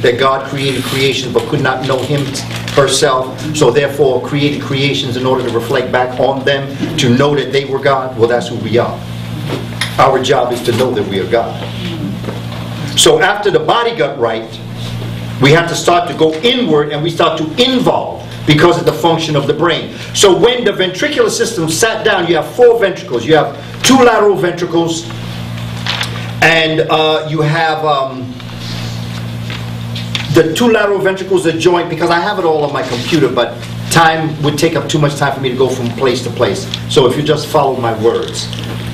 that God created creation but could not know him herself, so therefore created creations in order to reflect back on them, to know that they were God? Well, that's who we are. Our job is to know that we are God. So after the body got right, we have to start to go inward, and we start to involve because of the function of the brain. So when the ventricular system sat down, you have 4 ventricles. You have 2 lateral ventricles, and you have the 2 lateral ventricles are joined, because I have it all on my computer, but time would take up too much time for me to go from place to place. So if you just follow my words,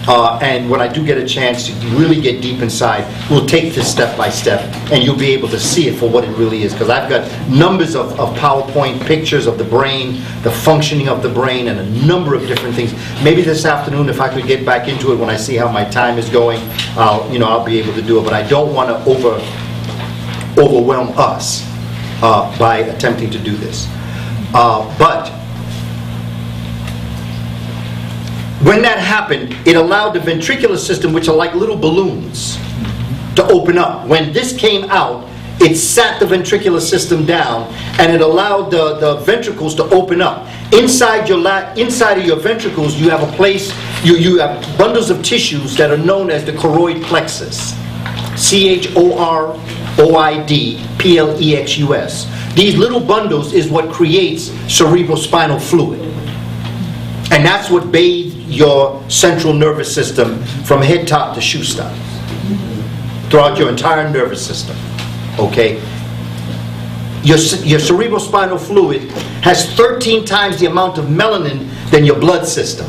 and when I do get a chance to really get deep inside, we'll take this step by step, and you'll be able to see it for what it really is. Because I've got numbers of PowerPoint pictures of the brain, the functioning of the brain, and a number of different things. Maybe this afternoon, if I could get back into it when I see how my time is going, I'll be able to do it. But I don't want to overwhelm us by attempting to do this. But when that happened, it allowed the ventricular system, which are like little balloons, to open up. When this came out, it sat the ventricular system down, and it allowed the ventricles to open up. Inside of your ventricles, you have a place, you have bundles of tissues that are known as the choroid plexus. CHOROID-PLEXUS. These little bundles is what creates cerebrospinal fluid. And that's what bathes your central nervous system from head top to shoe stop, throughout your entire nervous system. Okay? Your cerebrospinal fluid has 13 times the amount of melanin than your blood system.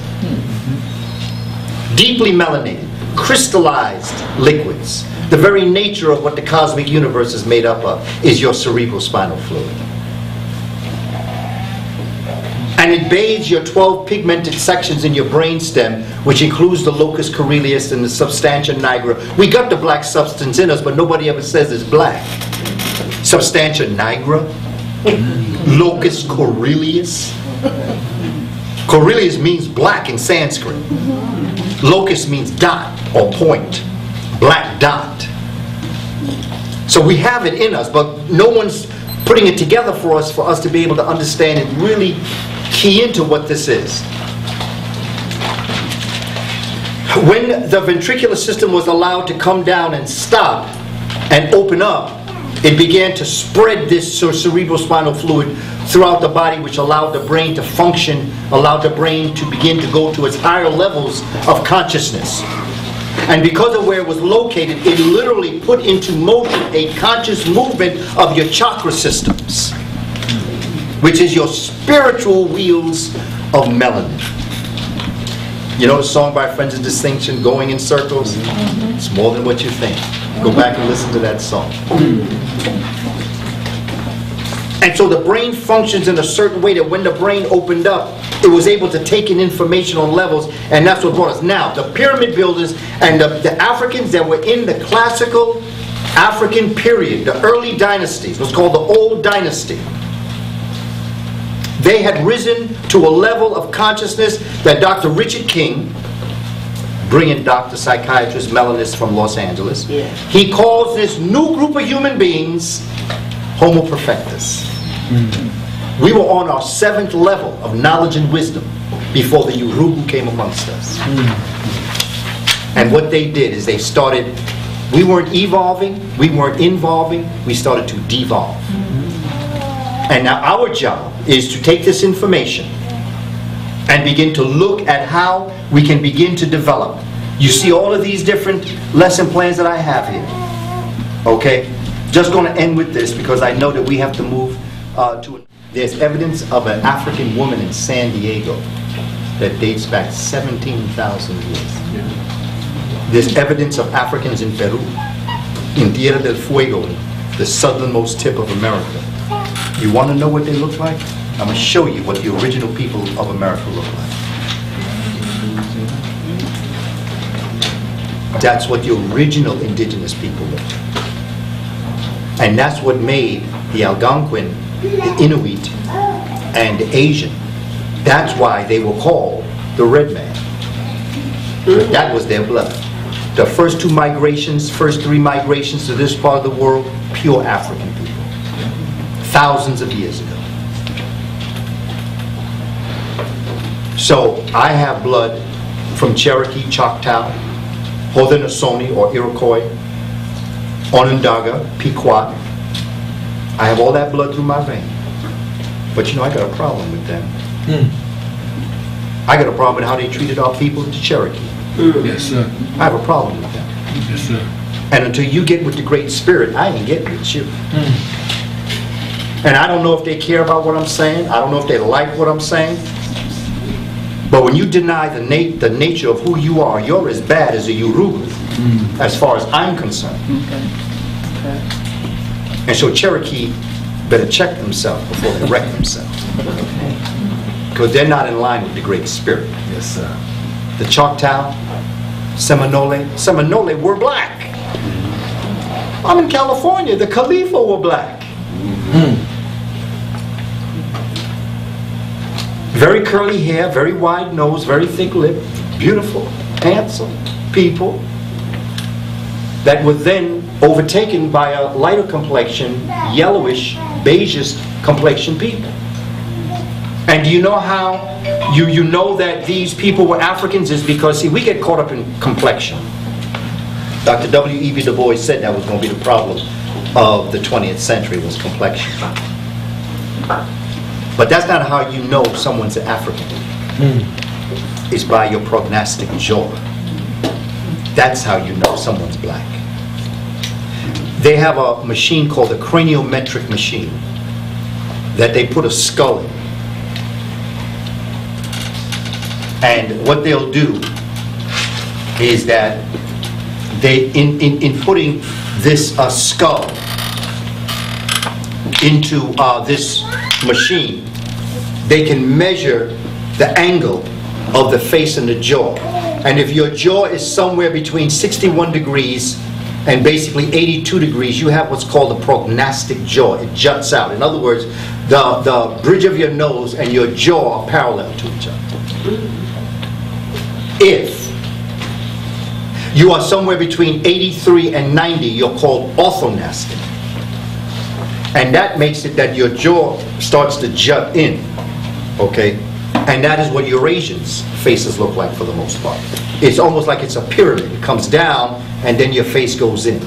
Deeply melanated, crystallized liquids. The very nature of what the cosmic universe is made up of is your cerebrospinal fluid. And it bathes your 12 pigmented sections in your brainstem, which includes the locus coeruleus and the substantia nigra. We got the black substance in us, but nobody ever says it's black. Substantia nigra, locus coeruleus. Coeruleus means black in Sanskrit. Locus means dot or point, black dot. So we have it in us, but no one's putting it together for us to be able to understand and really key into what this is. When the ventricular system was allowed to come down and stop and open up, it began to spread this cerebrospinal fluid throughout the body, which allowed the brain to function, allowed the brain to begin to go to its higher levels of consciousness. And because of where it was located, it literally put into motion a conscious movement of your chakra systems, which is your spiritual wheels of melanin. You know the song by Friends of Distinction, Going in Circles? It's more than what you think. Go back and listen to that song. And so the brain functions in a certain way that when the brain opened up, it was able to take in information on levels, and that's what brought us. Now, the pyramid builders and the Africans that were in the classical African period, the early dynasties, was called the Old Dynasty. They had risen to a level of consciousness that Dr. Richard King, brilliant doctor, psychiatrist, melanist from Los Angeles, he calls this new group of human beings Homo perfectus. We were on our 7th level of knowledge and wisdom before the Urugu came amongst us. And what they did is they started, we weren't evolving, we weren't involving, we started to devolve. And now our job is to take this information and begin to look at how we can begin to develop. You see all of these different lesson plans that I have here. Okay? Just going to end with this because I know that we have to move to it. There's evidence of an African woman in San Diego that dates back 17,000 years. There's evidence of Africans in Peru, in Tierra del Fuego, the southernmost tip of America. You want to know what they look like? I'm going to show you what the original people of America look like. That's what the original indigenous people look like. And that's what made the Algonquin, the Inuit, and the Asian. That's why they were called the red man. That was their blood. The first two migrations, first three migrations to this part of the world, pure African people. Thousands of years ago. So I have blood from Cherokee, Choctaw, Haudenosaunee or Iroquois, Onondaga, Pequot. I have all that blood through my vein. But you know, I got a problem with them. I got a problem with how they treated our people, the Cherokee. Yes, sir. I have a problem with them. Yes, sir. And until you get with the Great Spirit, I ain't getting with you. And I don't know if they care about what I'm saying. I don't know if they like what I'm saying. But when you deny the nature of who you are, you're as bad as a Yoruba, as far as I'm concerned. And so Cherokee better check themselves before they wreck themselves. Because they're not in line with the Great Spirit. Yes, sir. The Choctaw, Seminole were black. I'm in California, the Khalifa were black. Very curly hair, very wide nose, very thick lip, beautiful, handsome people that were then overtaken by a lighter complexion, yellowish, beigeish complexion people. And do you know how you know that these people were Africans is because, see, we get caught up in complexion. Dr. W.E.B. Du Bois said that was going to be the problem of the 20th century was complexion. But that's not how you know someone's an African. It's by your prognostic jaw. That's how you know someone's black. They have a machine called the craniometric machine that they put a skull in. And what they'll do is that they, in putting this skull into this machine, they can measure the angle of the face and the jaw. And if your jaw is somewhere between 61 degrees and basically 82 degrees, you have what's called a prognostic jaw. It juts out. In other words, the bridge of your nose and your jaw are parallel to each other. If you are somewhere between 83 and 90, you're called orthonastic. And that makes it that your jaw starts to jut in, okay? And that is what Eurasians' faces look like for the most part. It's almost like it's a pyramid. It comes down and then your face goes in.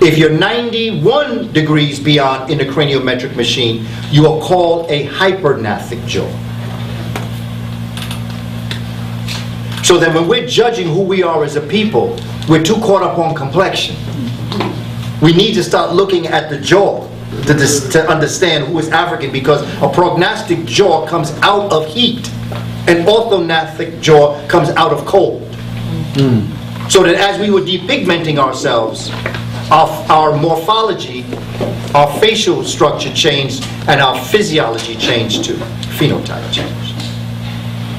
If you're 91 degrees beyond in the craniometric machine, you are called a hypergnathic jaw. So that when we're judging who we are as a people, we're too caught up on complexion. We need to start looking at the jaw to understand who is African, because a prognostic jaw comes out of heat. An orthognathic jaw comes out of cold. So that as we were depigmenting ourselves, our morphology, our facial structure changed, and our physiology changed too. Phenotype changed.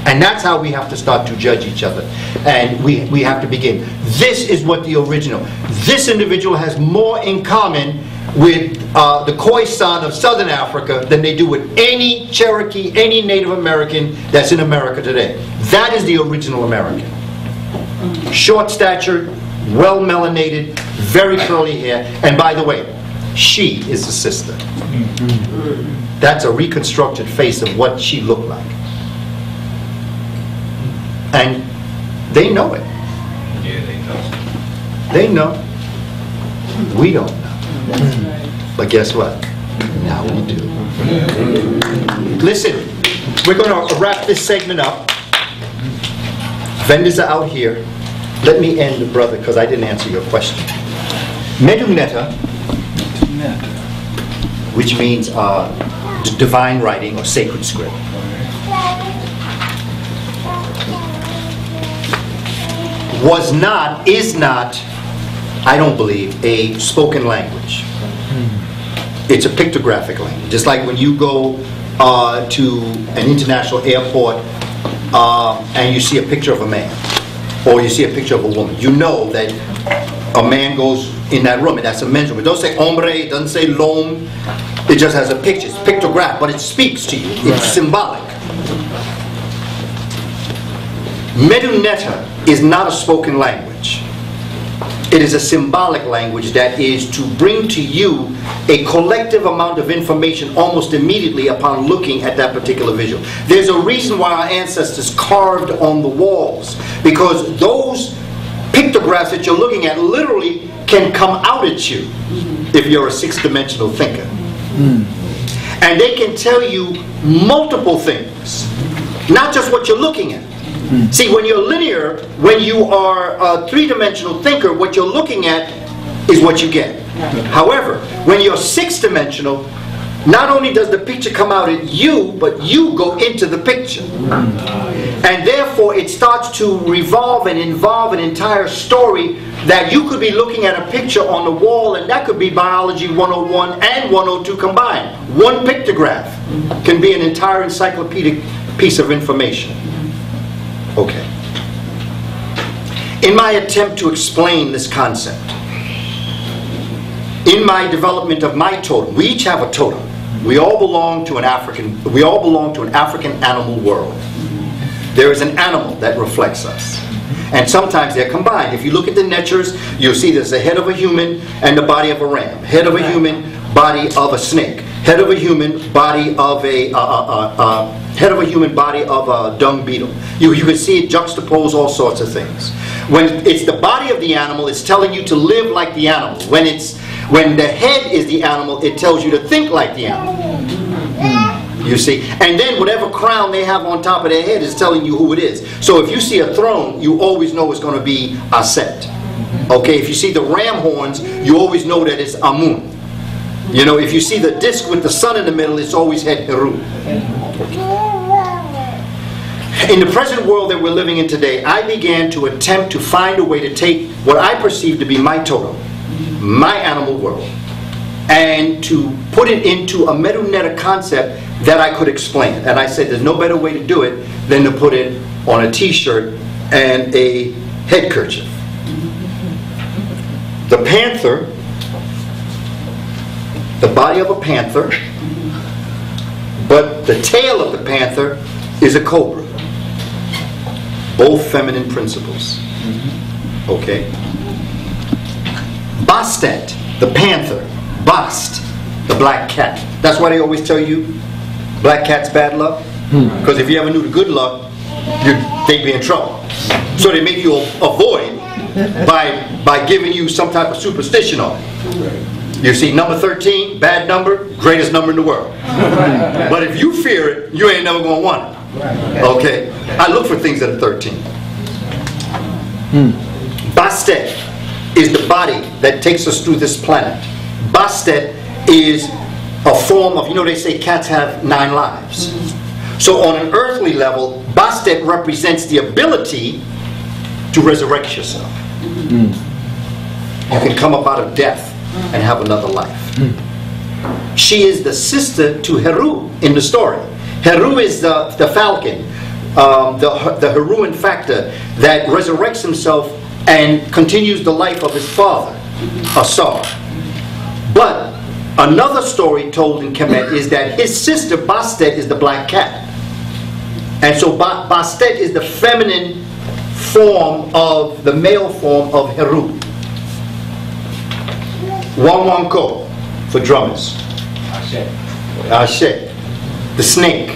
And that's how we have to start to judge each other. And we have to begin. This is what the original. This individual has more in common with the Khoisan of Southern Africa than they do with any Cherokee, any Native American that's in America today. That is the original American. Short statured, well melanated, very curly hair. And by the way, she is the sister. That's a reconstructed face of what she looked like. And they know it. Yeah, They they know. know. We don't know. But guess what? Now we do. Listen, we're going to wrap this segment up. Vendors are out here. Let me end, brother, because I didn't answer your question. Meduneta, which means divine writing or sacred script, was not, is not, I don't believe, a spoken language. It's a pictographic language. Just like when you go to an international airport and you see a picture of a man, or you see a picture of a woman, you know that a man goes in that room, and that's a men's room. It doesn't say hombre, it doesn't say l'homme. It just has a picture. It's pictograph, but it speaks to you. It's symbolic. Medunetta is not a spoken language. It is a symbolic language that is to bring to you a collective amount of information almost immediately upon looking at that particular visual. There's a reason why our ancestors carved on the walls, because those pictographs that you're looking at literally can come out at you if you're a six-dimensional thinker. And they can tell you multiple things, not just what you're looking at. See, when you're linear, when you are a three-dimensional thinker, what you're looking at is what you get. However, when you're six-dimensional, not only does the picture come out at you, but you go into the picture. And therefore, it starts to revolve and involve an entire story that you could be looking at a picture on the wall, and that could be Biology 101 and 102 combined. One pictograph can be an entire encyclopedic piece of information. Okay. In my attempt to explain this concept, in my development of my totem, we each have a totem. We all belong to an African animal world. There is an animal that reflects us. And sometimes they're combined. If you look at the netures, you'll see there's the head of a human and the body of a ram. Head of a human, body of a snake. Head of a human, body of a dung beetle. You can see it juxtapose all sorts of things. When it's the body of the animal, it's telling you to live like the animal. When the head is the animal, it tells you to think like the animal. You see? And then whatever crown they have on top of their head is telling you who it is. So if you see a throne, you always know it's going to be Aset. Okay? If you see the ram horns, you always know that it's Amun. You know, if you see the disc with the sun in the middle, it's always head Heru. In the present world that we're living in today, I began to attempt to find a way to take what I perceive to be my totem, my animal world, and to put it into a Medunetta concept that I could explain. And I said there's no better way to do it than to put it on a t-shirt and a head kerchief. The panther, the body of a panther, but the tail of the panther is a cobra. Both feminine principles. Okay. Bastet, the panther. Bast, the black cat. That's why they always tell you black cat's bad luck. Because if you ever knew the good luck, they'd be in trouble. So they make you avoid by giving you some type of superstition on it. You see, number 13, bad number, greatest number in the world. But if you fear it, you ain't never going to want it. Okay? I look for things that are 13. Bastet is the body that takes us through this planet. Bastet is a form of, you know, they say cats have 9 lives. So on an earthly level, Bastet represents the ability to resurrect yourself. You can come up out of death and have another life. She is the sister to Heru in the story. Heru is the falcon, the Heruan factor that resurrects himself and continues the life of his father, Asar. But another story told in Kemet is that his sister Bastet is the black cat. And so Bastet is the feminine form of the male form of Heru. Wanwanko for drummers. Ashe. The snake.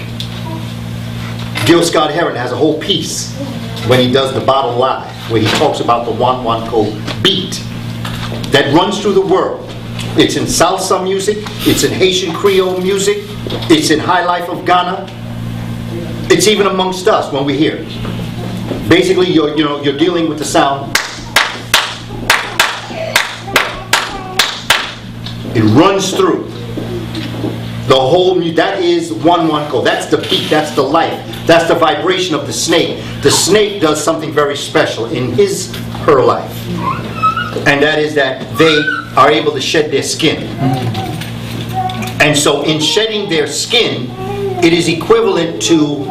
Gil Scott Heron has a whole piece when he does the Bottle Live, where he talks about the Wanwanko beat that runs through the world. It's in salsa music, it's in Haitian Creole music, it's in High Life of Ghana, it's even amongst us when we hear it. Basically, you're dealing with the sound. It runs through the whole. That is Wanwanko. That's the beat. That's the life. That's the vibration of the snake. The snake does something very special in her life, and that is that they are able to shed their skin. And so in shedding their skin, it is equivalent to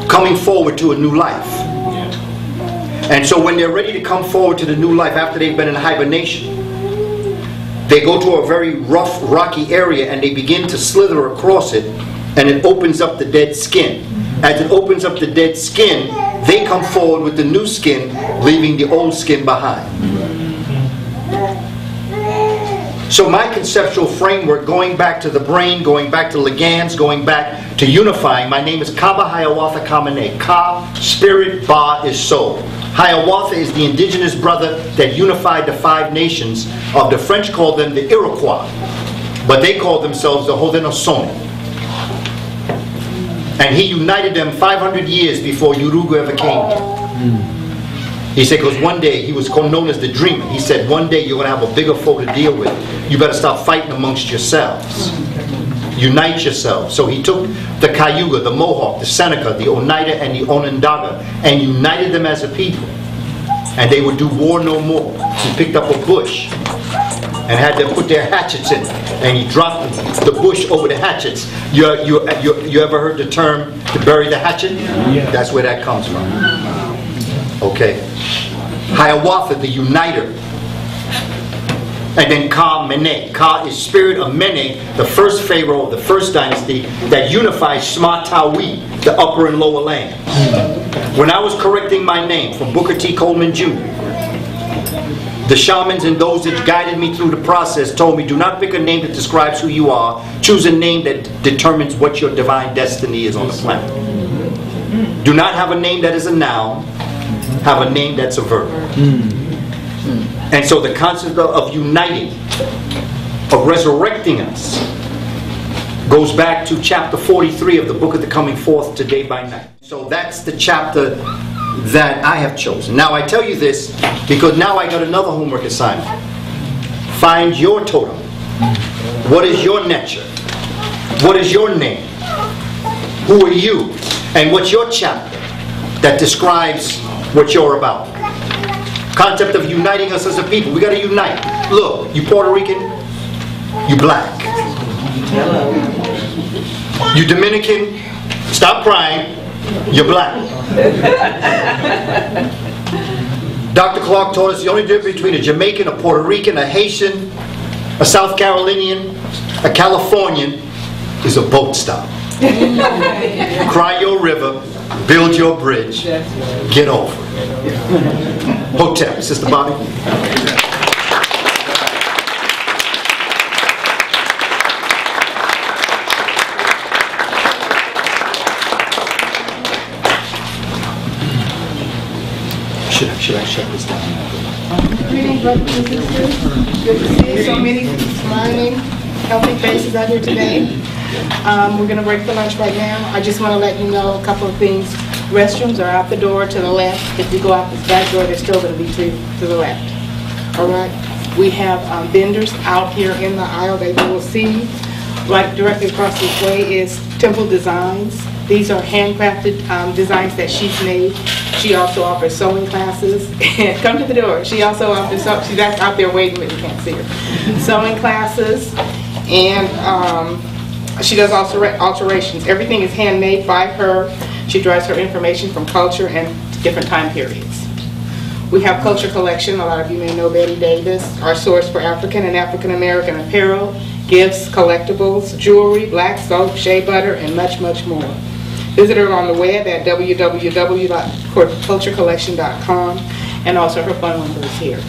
coming forward to a new life. And so when they're ready to come forward to the new life after they've been in hibernation, they go to a very rough, rocky area and they begin to slither across it, and it opens up the dead skin. As it opens up the dead skin, they come forward with the new skin, leaving the old skin behind. So my conceptual framework, going back to the brain, going back to Ligands, going back to unifying, my name is Kaba Kamene. Ka, spirit, Ba is soul. Hiawatha is the indigenous brother that unified the 5 nations. Of the French called them the Iroquois, but they called themselves the Haudenosaunee. And he united them 500 years before Urugu ever came here. He said, because one day, he was known as the dreamer. He said, one day you're going to have a bigger foe to deal with. You better stop fighting amongst yourselves. Unite yourselves. So he took the Cayuga, the Mohawk, the Seneca, the Oneida, and the Onondaga, and united them as a people. And they would do war no more. He picked up a bush and had them put their hatchets in, and he dropped the bush over the hatchets. You ever heard the term to bury the hatchet? Yeah. That's where that comes from. Okay. Hiawatha, the uniter. And then Kamane. Ka is spirit of Mene, the first pharaoh of the first dynasty that unified Shmatawi, the upper and lower land. When I was correcting my name from Booker T. Coleman Jr., the shamans and those that guided me through the process told me, do not pick a name that describes who you are. Choose a name that determines what your divine destiny is on the planet. Do not have a name that is a noun. Have a name that's a verb. And so the concept of uniting, of resurrecting us, goes back to chapter 43 of the book of the coming forth to day by night. So that's the chapter that I have chosen. Now I tell you this because now I got another homework assignment. Find your totem. What is your nature? What is your name? Who are you? And what's your chapter that describes what you're about? Concept of uniting us as a people. We got to unite. Look, you Puerto Rican, you black. You Dominican, stop crying, you're black. Dr. Clark taught us the only difference between a Jamaican, a Puerto Rican, a Haitian, a South Carolinian, a Californian is a boat stop. Cry your river, build your bridge, get over it. Hotel, Sister Bobby. Should I shut this down? Greetings, brothers and sisters. Good to see so many smiling, healthy faces out here today. We're going to break for lunch right now. I just want to let you know a couple of things. Restrooms are out the door to the left. If you go out this back door, they're still going to be to the left. All right? We have vendors out here in the aisle that you will see. Right directly across this way is Temple Designs. These are handcrafted designs that she's made. She also offers sewing classes. Come to the door. She also offers, she's out there waiting, but you can't see her. Sewing classes, and she does also alterations. Everything is handmade by her. She draws her information from culture and different time periods. We have Culture Collection. A lot of you may know Betty Davis, our source for African and African American apparel, gifts, collectibles, jewelry, black soap, shea butter, and much, much more. Visit her on the web at www.culturecollection.com, and also her phone number is here.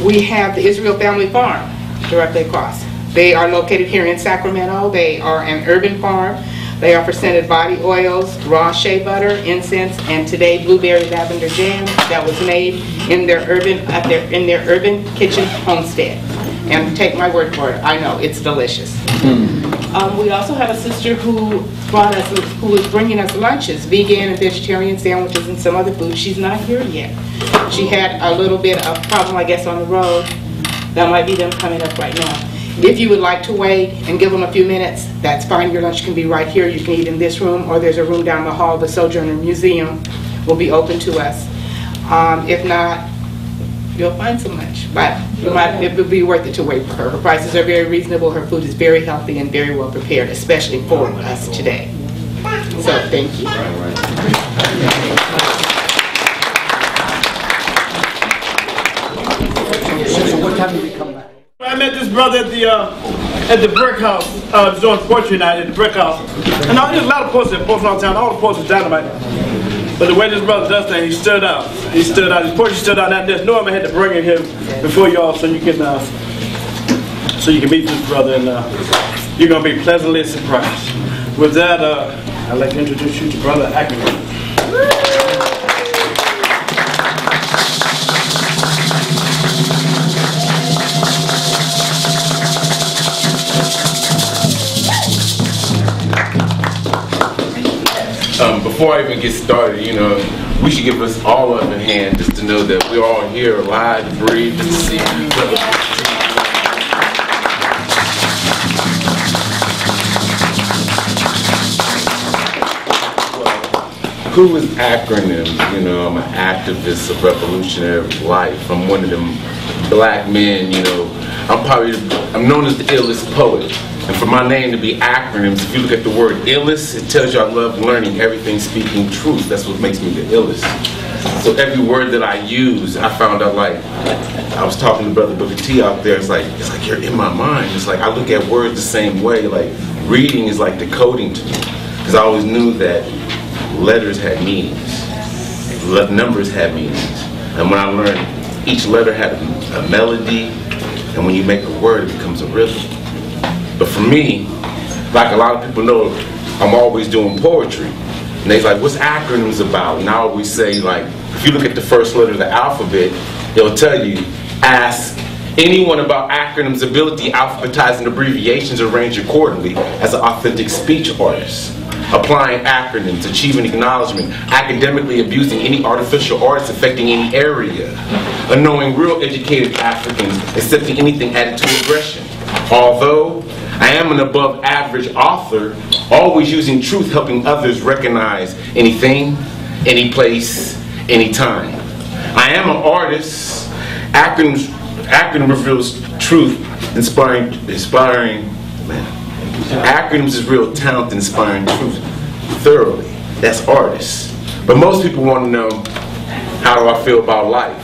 We have the Israel Family Farm directly across. They are located here in Sacramento. They are an urban farm. They offer scented body oils, raw shea butter, incense, and today blueberry lavender jam that was made in their urban kitchen homestead. And take my word for it, I know it's delicious. We also have a sister who is bringing us lunches, vegan and vegetarian sandwiches and some other food. She's not here yet. She had a little bit of problem, I guess, on the road. That might be them coming up right now. If you would like to wait and give them a few minutes, that's fine. Your lunch can be right here. You can eat in this room, or there's a room down the hall. The Sojourner Museum will be open to us. If not, you'll find some lunch. But It would be worth it to wait for her. Her prices are very reasonable, her food is very healthy and very well prepared, especially for us today. So, thank you. So what time did we come back? I met this brother at the brick house. Doing poetry night at the brick house. And there's a lot of poets that post all the time. All the poets are dynamite. But the way this brother does things, he stood out. He stood out. His poetry stood out. And there's no one I had to bring in here before y'all, so you can meet this brother, and you're gonna be pleasantly surprised. With that, I'd like to introduce you to Brother Ackerman. Before I even get started, we should give us all up in hand just to know that we're all here alive, to breathe, just to see each other. Who is acronyms? I'm an activist of revolutionary life. I'm one of them black men, I'm known as the illest poet. And for my name to be acronyms, if you look at the word illest, it tells you I love learning everything, speaking truth. That's what makes me the illest. So every word that I use, I found out, like, I was talking to Brother Booker T out there, it's like you're in my mind. It's like I look at words the same way. Like, reading is like decoding to me. Because I always knew that letters had meanings. Numbers had meanings. And when I learned each letter had a melody, and when you make a word, it becomes a rhythm. But for me, like a lot of people know, I'm always doing poetry. And they're like, what's acronyms about? And I always say, like, if you look at the first letter of the alphabet, it'll tell you, ask anyone about acronyms' ability, alphabetizing abbreviations arranged accordingly as an authentic speech artist. Applying acronyms, achieving acknowledgement, academically abusing any artificial arts affecting any area. Knowing real educated Africans, accepting anything added to aggression. Although I am an above average author, always using truth, helping others recognize anything, any place, any time. I am an artist. Acronym reveals truth, inspiring, man. Acronyms is real talent, inspiring truth thoroughly. That's artists. But most people want to know, how do I feel about life?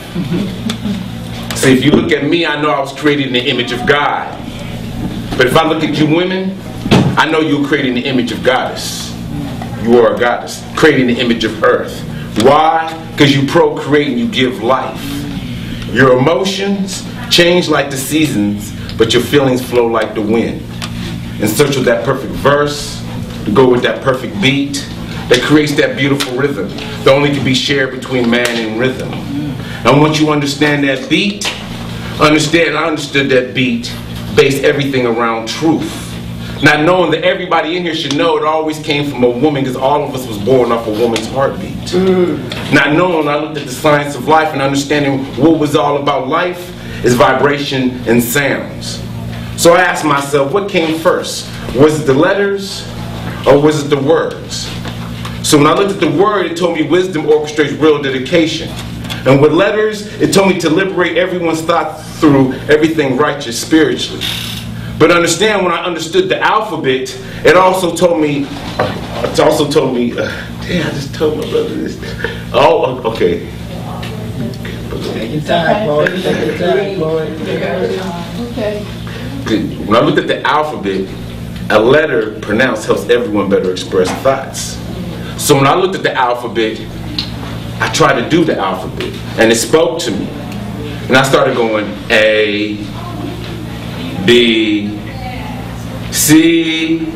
See, if you look at me, I know I was created in the image of God. But if I look at you women, I know you were created in the image of goddess. You are a goddess, created in the image of earth. Why? Because you procreate and you give life. Your emotions change like the seasons, but your feelings flow like the wind. In search of that perfect verse, to go with that perfect beat, that creates that beautiful rhythm that only can be shared between man and rhythm. And once you understand that beat, I understood that beat, based everything around truth. Not knowing that everybody in here should know it always came from a woman, because all of us was born off a woman's heartbeat. Not knowing, I looked at the science of life and understanding what was all about life is vibration and sounds. So I asked myself, what came first? Was it the letters or was it the words? So when I looked at the word, it told me wisdom orchestrates real dedication. And with letters, it told me to liberate everyone's thought through everything righteous spiritually. But understand, when I understood the alphabet, it also told me, damn, I just told my brother this. Oh, okay. Take your time, boy. Take your time, boy. Okay. When I looked at the alphabet, a letter pronounced helps everyone better express thoughts. So when I looked at the alphabet, I tried to do the alphabet, and it spoke to me. And I started going A, B, C,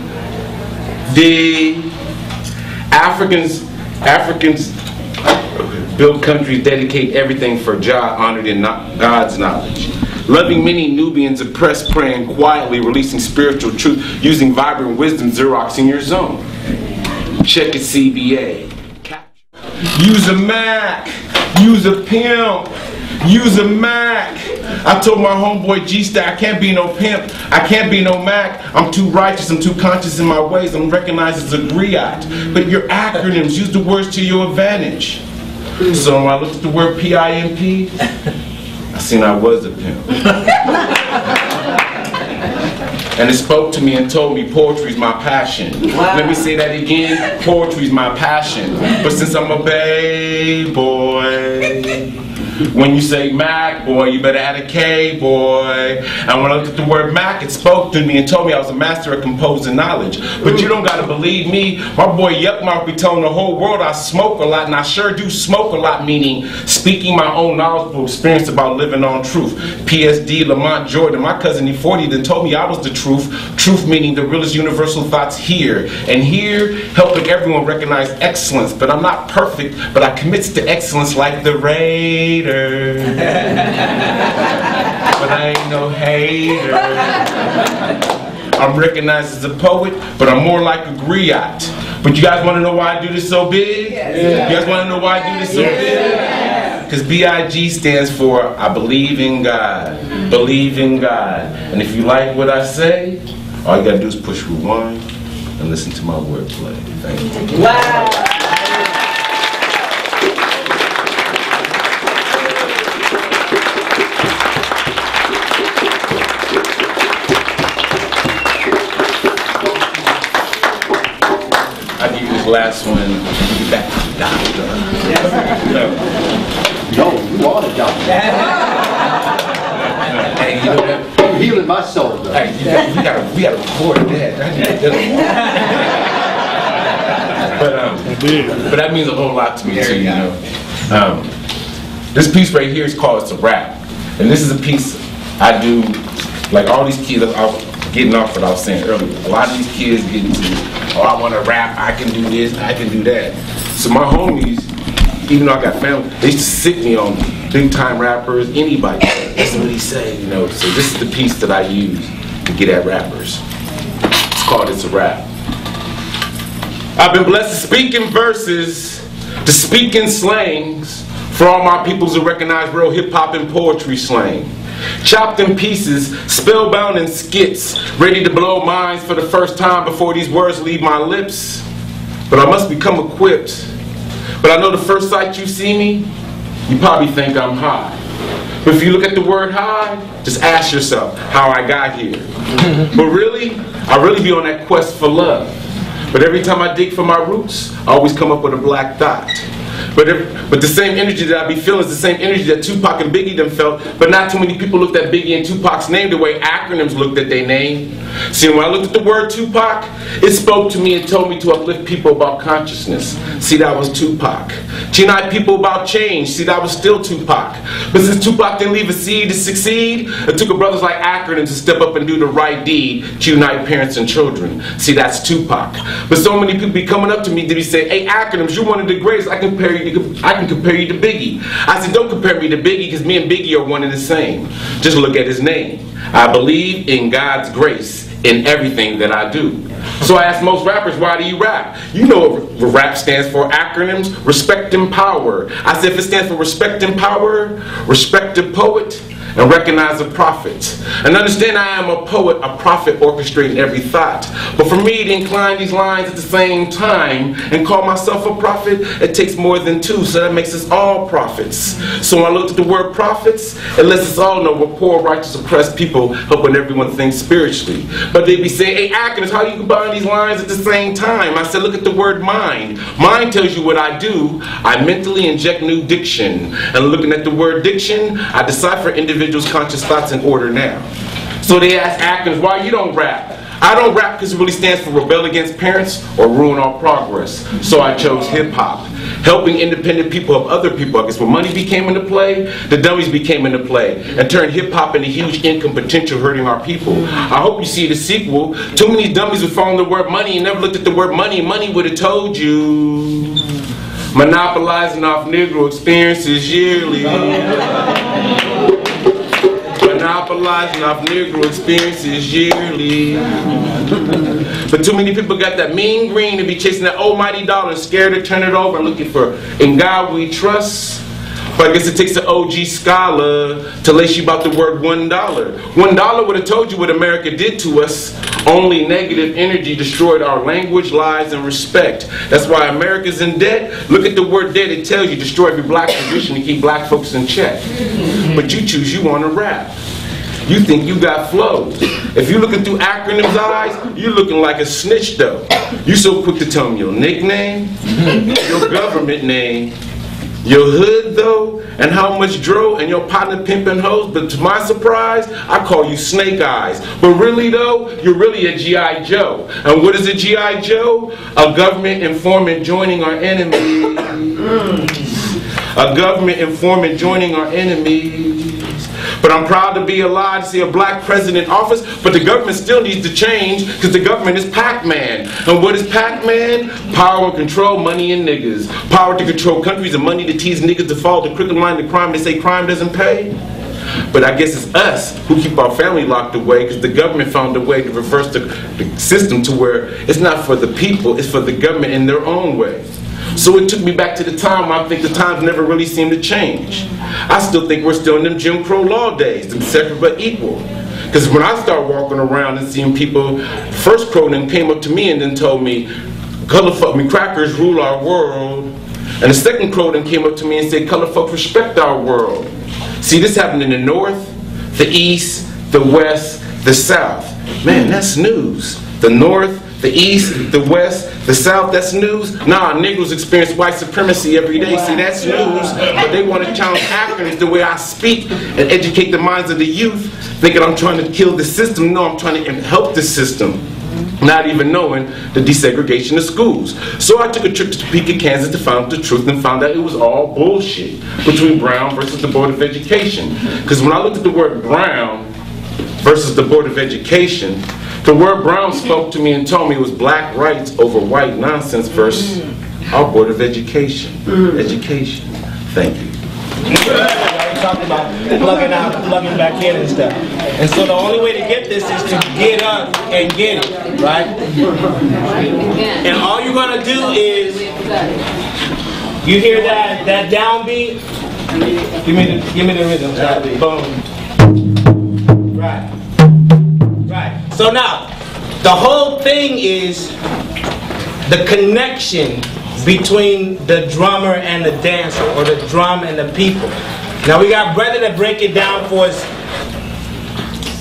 D. Africans build countries, dedicate everything for Jah, honored in God's knowledge. Loving many Nubians oppressed, praying quietly, releasing spiritual truth, using vibrant wisdom, Xeroxing your zone. Check it, CBA. Use a Mac, use a pimp, use a Mac. I told my homeboy G-Stack, I can't be no pimp, I can't be no Mac. I'm too righteous, I'm too conscious in my ways, I'm recognized as a griot. But your acronyms, use the words to your advantage. So when I looked at the word PIMP, I seen I was a pimp. And it spoke to me and told me poetry's my passion. Wow. Let me say that again, poetry's my passion. But since I'm a Bay boy, when you say Mac, boy, you better add a K, boy. And when I looked at the word Mac, it spoke to me and told me I was a master of composing knowledge. But you don't gotta believe me. My boy Yuckmouth be telling the whole world I smoke a lot, and I sure do smoke a lot, meaning speaking my own knowledgeable experience about living on truth. PSD, Lamont Jordan, my cousin E40 then told me I was the truth. Truth meaning the realest universal thoughts here. And here, helping everyone recognize excellence. But I'm not perfect, but I commit to excellence like the Raiders. But I ain't no hater. I'm recognized as a poet, but I'm more like a griot. But you guys want to know why I do this so big? Yes. You guys want to know why I do this so big? Because B-I-G stands for I believe in God. Believe in God. And if you like what I say, all you got to do is push rewind and listen to my wordplay. Thank you. Wow. Last one, get back to the doctor. No, you are the doctor. Hey, you know that? You're healing my soul, though. Hey, we gotta record that. But that means a whole lot to me too, you know. This piece right here is called It's a Rap. And this is a piece I do, like all these kids, getting off what I was saying earlier. A lot of these kids get into, oh, I want to rap, I can do this, I can do that. So my homies, even though I got family, they used to sick me on big time rappers, anybody. That's what he said, you know. So this is the piece that I use to get at rappers. It's called It's a Rap. I've been blessed to speak in verses, to speak in slangs, for all my peoples to recognize real hip hop and poetry slang. Chopped in pieces, spellbound in skits, ready to blow minds for the first time before these words leave my lips. But I must become equipped. But I know the first sight you see me, you probably think I'm high. But if you look at the word high, just ask yourself how I got here. But really, I really be on that quest for love. But every time I dig for my roots, I always come up with a black dot. But the same energy that I be feeling is the same energy that Tupac and Biggie them felt, but not too many people looked at Biggie and Tupac's name the way acronyms looked at their name. See, when I looked at the word Tupac, it spoke to me and told me to uplift people about consciousness. See, that was Tupac. To unite people about change. See, that was still Tupac. But since Tupac didn't leave a seed to succeed, it took a brothers like acronyms to step up and do the right deed to unite parents and children. See, that's Tupac. But so many people be coming up to me to be saying, hey, acronyms, you're one of the greatest. I can compare you to Biggie. I said, don't compare me to Biggie, because me and Biggie are one and the same. Just look at his name. I believe in God's grace in everything that I do. So I ask most rappers, why do you rap? You know what rap stands for, acronyms, respect and power. I said, if it stands for respect and power, respect the poet, and recognize a prophet. And understand I am a poet, a prophet orchestrating every thought. But for me to incline these lines at the same time and call myself a prophet, it takes more than two, so that makes us all prophets. So when I looked at the word prophets, it lets us all know we're poor, righteous, oppressed people helping everyone think spiritually. But they be saying, hey, acronyms, how do you combine these lines at the same time? I said, look at the word mind. Mind tells you what I do. I mentally inject new diction. And looking at the word diction, I decipher individuals' conscious thoughts in order now. So they ask actors, why you don't rap? I don't rap because it really stands for rebel against parents or ruin all progress. So I chose hip-hop. Helping independent people help other people. I guess when money became into play, the dummies became into play and turned hip-hop into huge income potential hurting our people. I hope you see the sequel. Too many dummies would fall on the word money and never looked at the word money. Money would have told you. Monopolizing off Negro experiences yearly. Monopolizing off Negro experiences yearly. But too many people got that mean green to be chasing that almighty dollar and scared to turn it over and looking for in God we trust. But I guess it takes an OG scholar to lace you about the word $1. $1 would have told you what America did to us. Only negative energy destroyed our language, lives, and respect. That's why America's in debt. Look at the word debt. It tells you destroy every black tradition to keep black folks in check. But you choose you want to rap. You think you got flows. If you're looking through acronyms' eyes, you're looking like a snitch though. You so quick to tell me your nickname, your government name, your hood though, and how much dro, and your partner pimping hoes. But to my surprise, I call you Snake Eyes. But really though, you're really a G.I. Joe. And what is a G.I. Joe? A government informant joining our enemies. A government informant joining our enemies. But I'm proud to be alive to see a black president in office, but the government still needs to change because the government is Pac-Man. And what is Pac-Man? Power and control, money and niggas. Power to control countries and money to tease niggas to fall to crooked line to crime. They say crime doesn't pay. But I guess it's us who keep our family locked away because the government found a way to reverse the system to where it's not for the people, it's for the government in their own way. So it took me back to the time I think the times never really seemed to change. I still think we're still in them Jim Crow law days, them separate but equal. Because when I started walking around and seeing people, first crow then came up to me and then told me, color fuck me, crackers rule our world. And the second crow then came up to me and said, color folks respect our world. See, this happened in the north, the east, the west, the south. Man, that's news. The north, the east, the west, the south, that's news. Nah, Negroes experience white supremacy every day. See, that's news. But they want to challenge acronyms the way I speak and educate the minds of the youth, thinking I'm trying to kill the system. No, I'm trying to help the system. Not even knowing the desegregation of schools. So I took a trip to Topeka, Kansas to find out the truth and found out it was all bullshit between Brown versus the Board of Education. Because when I looked at the word Brown versus the Board of Education, the word Brown spoke to me and told me it was black rights over white nonsense versus our Board of Education. Education. Thank you. Talking about plugging out, plugging back in and stuff. And so the only way to get this is to get up and get it, right? And all you're gonna do is, you hear that downbeat? Give me the rhythm. Boom. Right. Right. So now, the whole thing is the connection between the drummer and the dancer, or the drum and the people. Now we got brother to break it down for us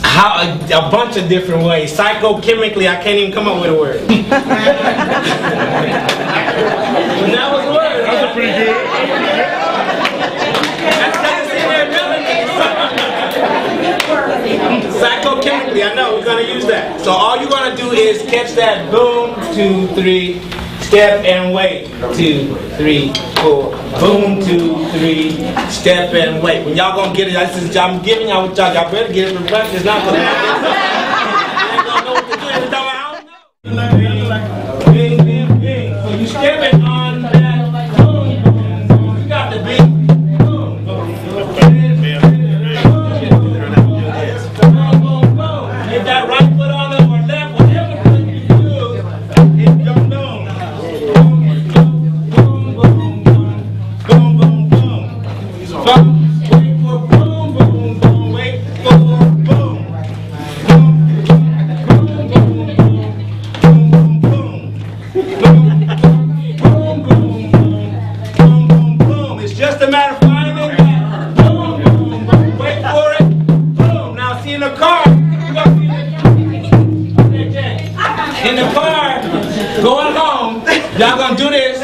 how a bunch of different ways. Psychochemically, I can't even come up with a word. But that was a word. That's pretty good. Psychochemically, I know, we're going to use that. So all you're going to do is catch that boom, 2, 3, step and wait, 2, 3, 4, boom, 2, 3, step and wait. When y'all gonna get it, I'm giving y'all what y'all better get it from practice now. I ain't gonna know what to do every time I don't know. Bing, bing, bing. So you stepping on that boom, boom, boom. You got the bing, boom, boom, boom. Get that right foot on them or left, whatever foot you do, it don't know. It's just a matter of finding that. Boom, boom, boom. Wait for it. Boom. Now see in the car. In the car, going home, y'all gonna do this,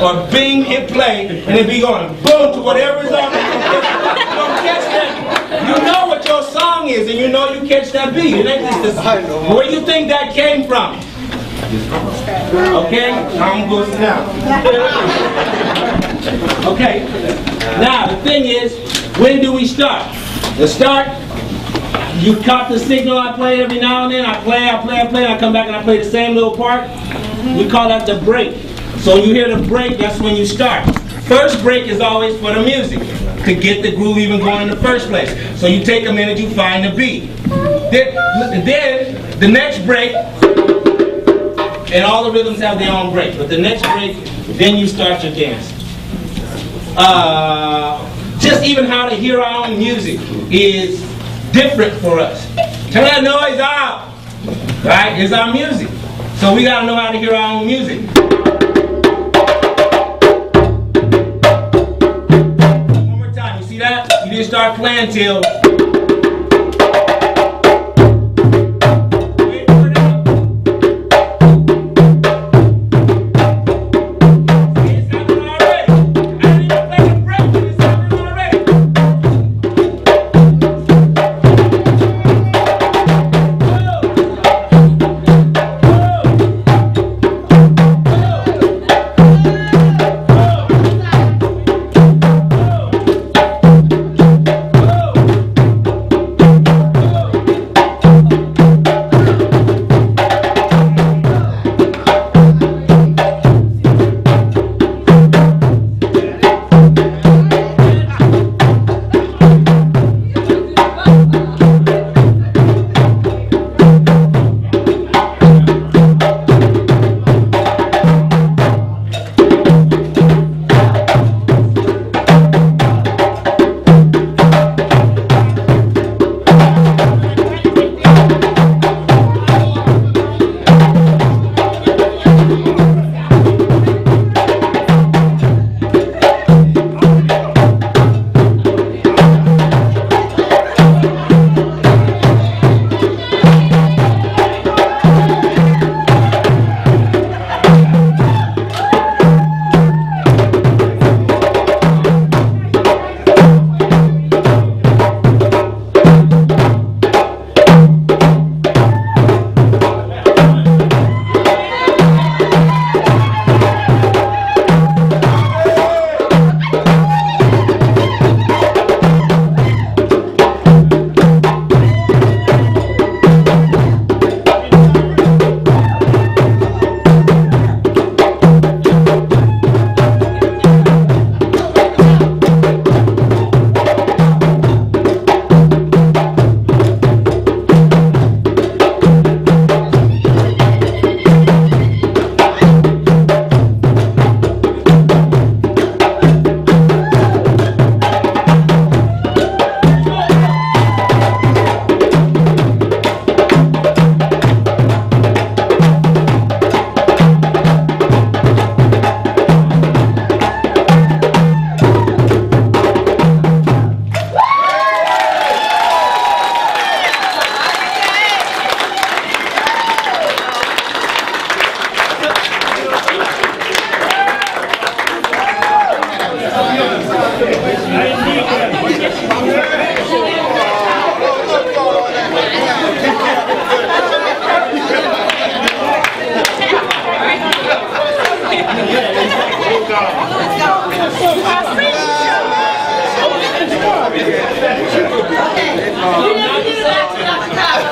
or bing, hit play, and it be going boom to whatever's on it. You don't catch that. You know what your song is, and you know you catch that beat. It ain't just this. Where you think that came from? Okay, I'm going now. Okay, now the thing is, when do we start? The start. You caught the signal I play every now and then. I play, and I come back and I play the same little part. We call that the break. So you hear the break, that's when you start. First break is always for the music, to get the groove even going in the first place. So you take a minute, you find the beat. Then the next break, and all the rhythms have their own break, but the next break, then you start your dance. Just even how to hear our own music is different for us. Turn that noise out. right? It's our music. So we gotta know how to hear our own music. One more time, you see that? You didn't start playing till...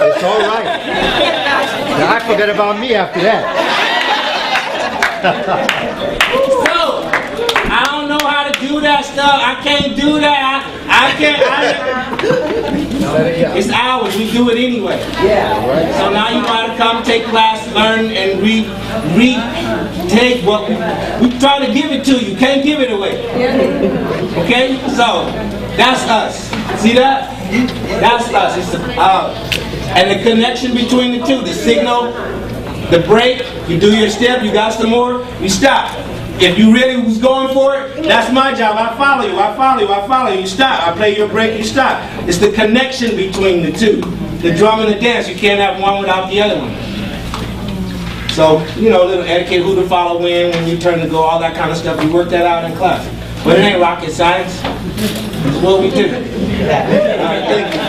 It's all right. Now, I forget about me after that. So, I don't know how to do that stuff. I can't do that. I can't. It's ours. We do it anyway. Yeah. So now you know how to come, take class, learn, and retake what we try to give it to you. Can't give it away. Okay? So, that's us. See that? That's us. It's and the connection between the two, the signal, the break, you do your step, you got some more, you stop. If you really was going for it, that's my job. I follow you, I follow you, I follow you, you stop. I play your break, you stop. It's the connection between the two. The drum and the dance, you can't have one without the other one. So, you know, little etiquette, who to follow when you turn to go, all that kind of stuff, we work that out in class. But it ain't rocket science. It's what we do. All right, thank you.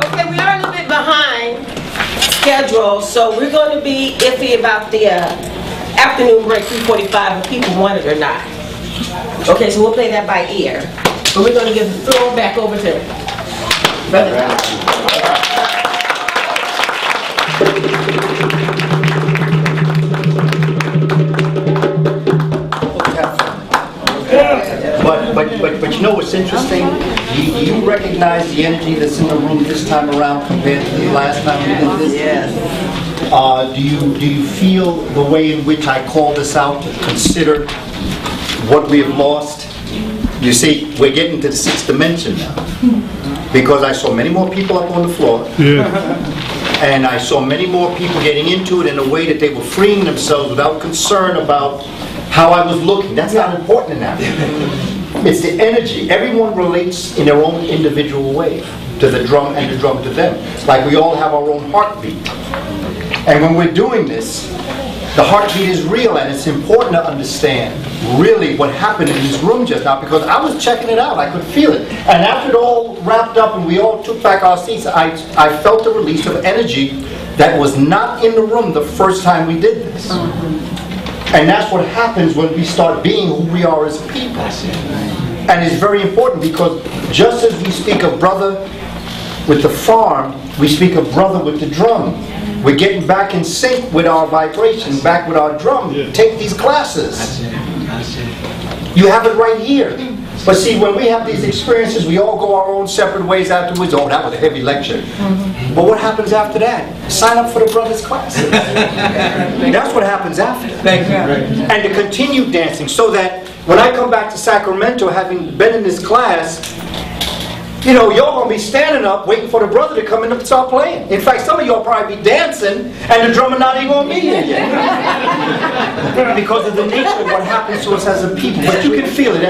Okay, we are a little bit behind schedule, so we're going to be iffy about the afternoon break, 3:45, if people want it or not. Okay, so we'll play that by ear. But we're going to give the floor back over to Brother Don. But you know what's interesting? Do you recognize the energy that's in the room this time around compared to the last time we did this? Yes. Do you feel the way in which I call this out to consider what we have lost? You see, we're getting to the sixth dimension now. because I saw many more people up on the floor. And I saw many more people getting into it in a way that they were freeing themselves without concern about how I was looking. That's not important in that. It's the energy. Everyone relates in their own individual way to the drum and the drum to them. Like we all have our own heartbeat. And when we're doing this, the heartbeat is real, and it's important to understand really what happened in this room just now, because I was checking it out. I could feel it. And after it all wrapped up and we all took back our seats, I felt a release of energy that was not in the room the first time we did this. And that's what happens when we start being who we are as people. And it's very important, because just as we speak of brother with the farm, we speak of brother with the drum. We're getting back in sync with our vibration, back with our drum. Take these classes. You have it right here. But see, when we have these experiences, we all go our own separate ways afterwards. Oh, that was a heavy lecture. But what happens after that? Sign up for the brothers' classes. That's what happens after. Thank you. And to continue dancing, so that when I come back to Sacramento, having been in this class, you know, y'all gonna be standing up waiting for the brother to come in and start playing. In fact, some of y'all probably be dancing and the drummer not even gonna be here yet. Because of the nature of what happens to us as a people. But you can feel it.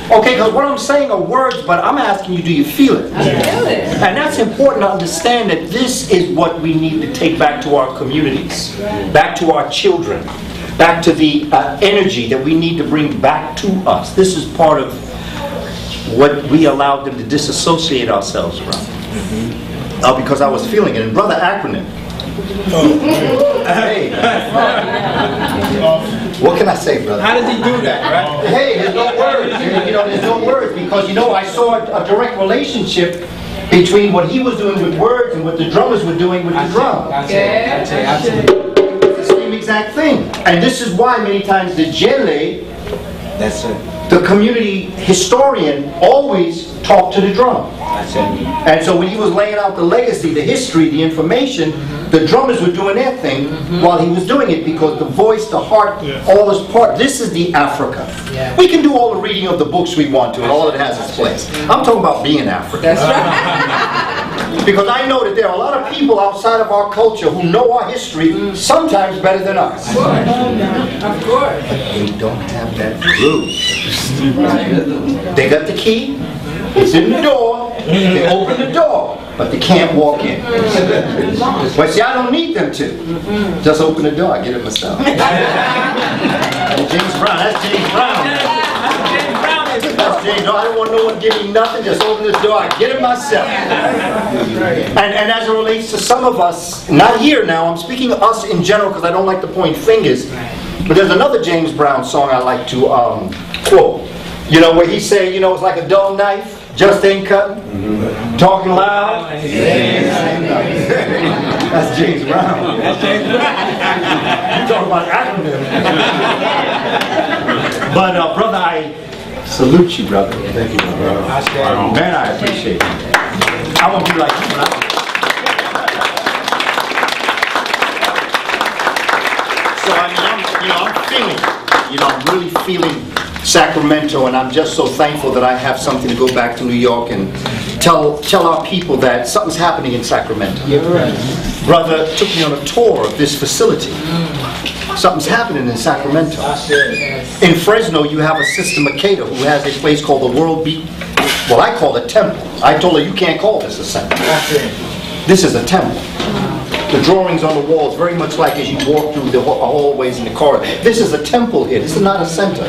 Okay, because what I'm saying are words, but I'm asking you, do you feel it? I feel it. And that's important to understand, that this is what we need to take back to our communities, back to our children, back to the energy that we need to bring back to us. This is part of what we allowed them to disassociate ourselves from. Because I was feeling it. And Brother Acronym, hey, what can I say, brother? How does he do that, right? Hey, there's no words. You know, there's no words, because, you know, I saw a direct relationship between what he was doing with words and what the drummers were doing with the drum. That's it. The same exact thing. And this is why many times the Jele, That's it. the community historian, always talked to the drum. That's it. And so when he was laying out the legacy, the history, the information, the drummers were doing their thing while he was doing it, because the voice, the heart, all is part. This is the Africa. We can do all the reading of the books we want to, and all it has its place. I'm talking about being African. That's right. Because I know that there are a lot of people outside of our culture who know our history sometimes better than us. Of course. But they don't have that clue. They got the key, it's in the door, they open the door, but they can't walk in. But see, I don't need them to. Just open the door, I get it myself. James Brown, that's James Brown. That's James. No, I don't want no one to give me nothing, just open this door, I get it myself. And as it relates to some of us, not here now, I'm speaking of us in general, because I don't like to point fingers, but there's another James Brown song I like to quote. You know, where he say, you know, it's like a dull knife, just ain't cutting. Talking loud. That's James Brown. You talking about acronym. But brother, I salute you, brother. Thank you, brother. Man, I appreciate it. I want to be like you when I. So I mean, I'm feeling, I'm really feeling Sacramento, and I'm just so thankful that I have something to go back to New York and tell our people that something's happening in Sacramento. Brother took me on a tour of this facility. Something's happening in Sacramento. In Fresno, you have a Sister Makeda who has a place called the World Beat. Well, I call it temple. I told her, you can't call this a center. This is a temple. The drawings on the walls, very much like as you walk through the hallways in the corridor. This is a temple here. This is not a center.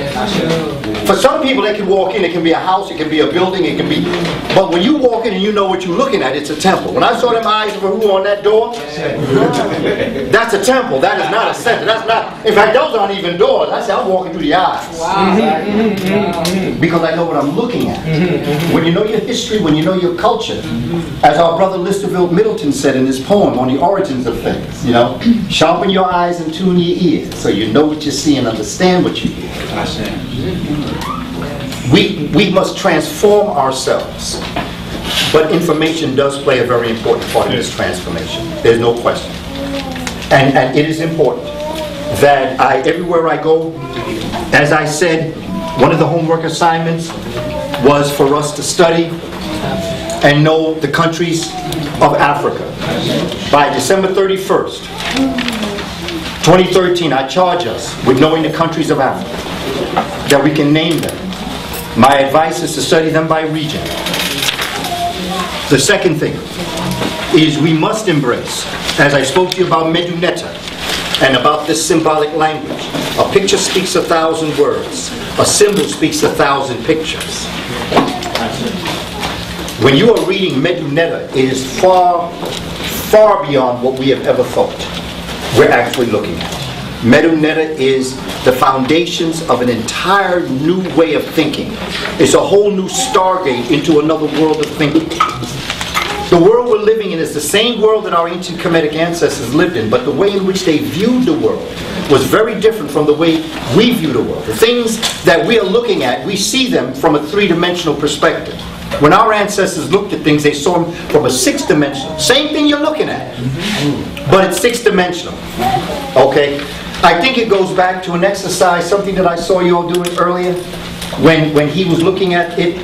For some people, they can walk in. It can be a house. It can be a building. It can be. But when you walk in and you know what you're looking at, it's a temple. When I saw them eyes of who on that door, that's a temple. That is not a center. That's not. In fact, those aren't even doors. I said, I'm walking through the eyes. Because I know what I'm looking at. When you know your history, when you know your culture, as our brother Listerville Middleton said in his poem on the origins of things, sharpen your eyes and tune your ears so you know what you see and understand what you hear. We must transform ourselves, but information does play a very important part in this transformation. There's no question. And it is important that everywhere I go, as I said, one of the homework assignments was for us to study and know the countries of Africa. By December 31st, 2013, I charge us with knowing the countries of Africa, that we can name them. My advice is to study them by region. The second thing is we must embrace, as I spoke to you about Meduneta and about this symbolic language. A picture speaks 1,000 words. A symbol speaks 1,000 pictures. When you are reading Meduneta, it is far, far beyond what we have ever thought we're actually looking at. Meduneta is the foundations of an entire new way of thinking. It's a whole new stargate into another world of thinking. The world we're living in is the same world that our ancient Kemetic ancestors lived in, but the way in which they viewed the world was very different from the way we view the world. The things that we are looking at, we see them from a three-dimensional perspective. When our ancestors looked at things, they saw them from a six-dimensional. Same thing you're looking at, but it's six-dimensional. Okay? I think it goes back to an exercise, something that I saw you all doing earlier, when he was looking at it.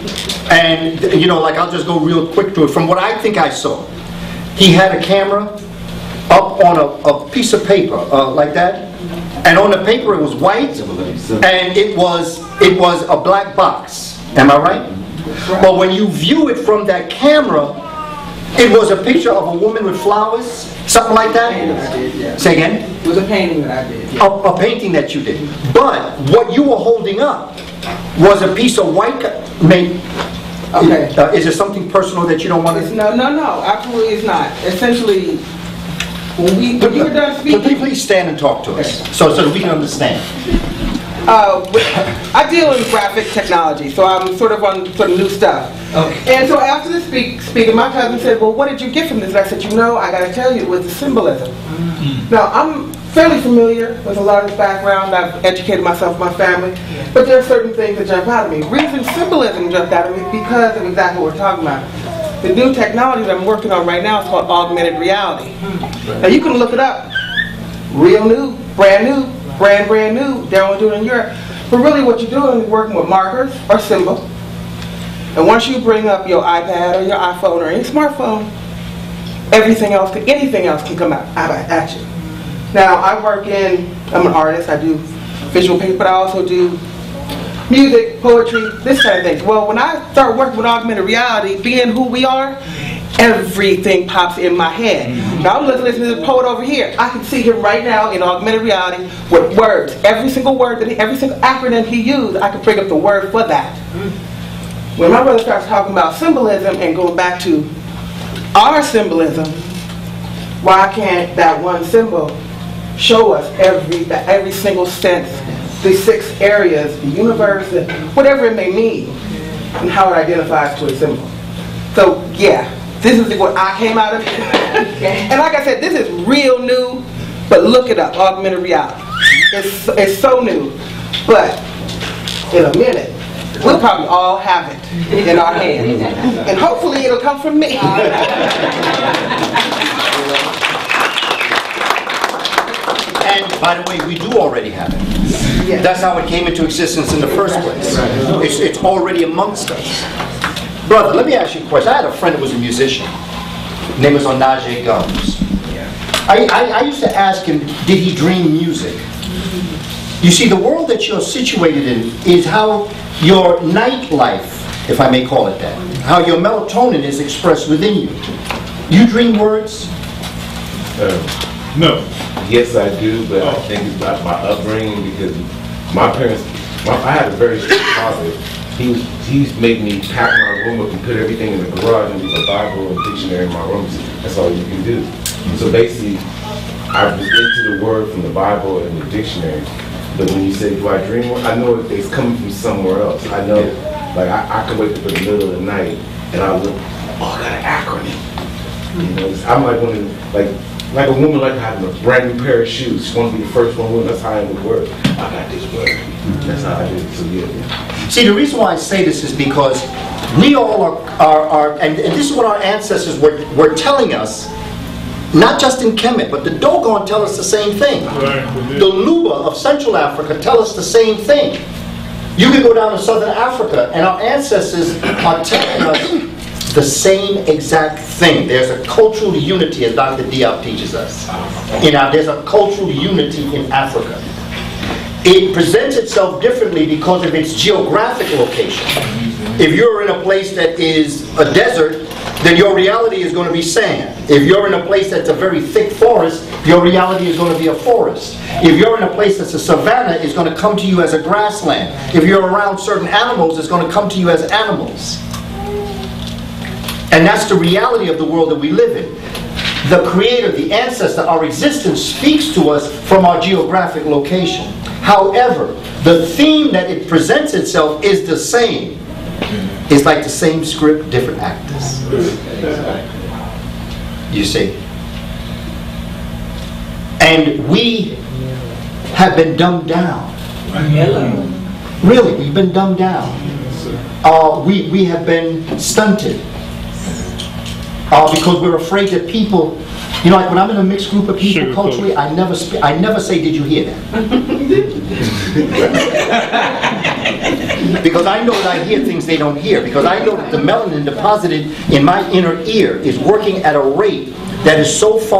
And, you know, like, I'll just go real quick to it. From what I think I saw, he had a camera up on a piece of paper, like that. And on the paper it was white, and it was a black box. Am I right? But when you view it from that camera, it was a picture of a woman with flowers, something like that? I did, yeah. Say again? It was a painting that I did. Yeah. A painting that you did. But what you were holding up was a piece of white... Okay. Is there something personal that you don't want to... No, absolutely it's not. Essentially, when you were done speaking... Please stand and talk to us, so that we can understand. I deal in graphic technology, so I'm sort of on some new stuff. Okay. And so after the speaking, my cousin said, well, what did you get from this? And I said, you know, I got to tell you, it was the symbolism. Now, I'm fairly familiar with a lot of this background. I've educated myself, my family, but there are certain things that jump out at me. The reason symbolism jumped out at me is because of exactly what we're talking about. The new technology that I'm working on right now is called augmented reality. Now, you can look it up. Real new, brand new, they only do it in Europe. But really what you're doing is working with markers or symbols. And once you bring up your iPad or your iPhone or any smartphone, anything else can come out at you. Now, I'm an artist, I do visual painting, but I also do music, poetry, this kind of thing. Well, when I start working with augmented reality, being who we are, everything pops in my head. Now I'm listening to the poet over here. I can see him right now in augmented reality with words. Every single word, every single acronym he used, I can bring up the word for that. When my brother starts talking about symbolism and going back to our symbolism, why can't that one symbol show us every single sense, the 6 areas, the universe, whatever it may mean, and how it identifies to a symbol. So yeah. This is what I came out of. And like I said, this is real new, but look it up, augmented reality. It's so new, but in a minute, we'll probably all have it in our hands. And hopefully it'll come from me. And by the way, we do already have it. Yes. That's how it came into existence in the first place. It's already amongst us. Brother, let me ask you a question. I had a friend who was a musician. His name was Onaje Gums. I used to ask him, did he dream music? You see, the world that you're situated in is how your nightlife, if I may call it that, how your melatonin is expressed within you. You dream words? No. Yes, I do, but I think it's about my upbringing because my parents, I had a very strict father. He's made me pack my room up and put everything in the garage and leave a Bible and dictionary in my room. That's all you can do. So basically, I was into the word from the Bible and the dictionary. But when you say, do I dream? I know it's coming from somewhere else. I know, like I can wake up in the middle of the night and I look, oh, I got an acronym. You know, I'm like one of like a woman like having a brand new pair of shoes. She wants to be the first one. That's how I am with word. I got this word. That's how I do it. So yeah. See, the reason why I say this is because we all are and this is what our ancestors were telling us, not just in Kemet, but the Dogon tell us the same thing. The Luba of Central Africa tell us the same thing. You can go down to Southern Africa, and our ancestors are telling us the same exact thing. There's a cultural unity, as Dr. Diop teaches us. There's a cultural unity in Africa. It presents itself differently because of its geographic location. If you're in a place that is a desert, then your reality is going to be sand. If you're in a place that's a very thick forest, your reality is going to be a forest. If you're in a place that's a savanna, it's going to come to you as a grassland. If you're around certain animals, it's going to come to you as animals. And that's the reality of the world that we live in. The Creator, the Ancestor, our existence speaks to us from our geographic location. However, the theme that it presents itself is the same. It's like the same script, different actors. You see? And we have been dumbed down. Really, we've been dumbed down. We have been stunted. Because we're afraid that people, like when I'm in a mixed group of people culturally, I never say, did you hear that? Because I know that I hear things they don't hear. Because I know that the melanin deposited in my inner ear is working at a rate that is so far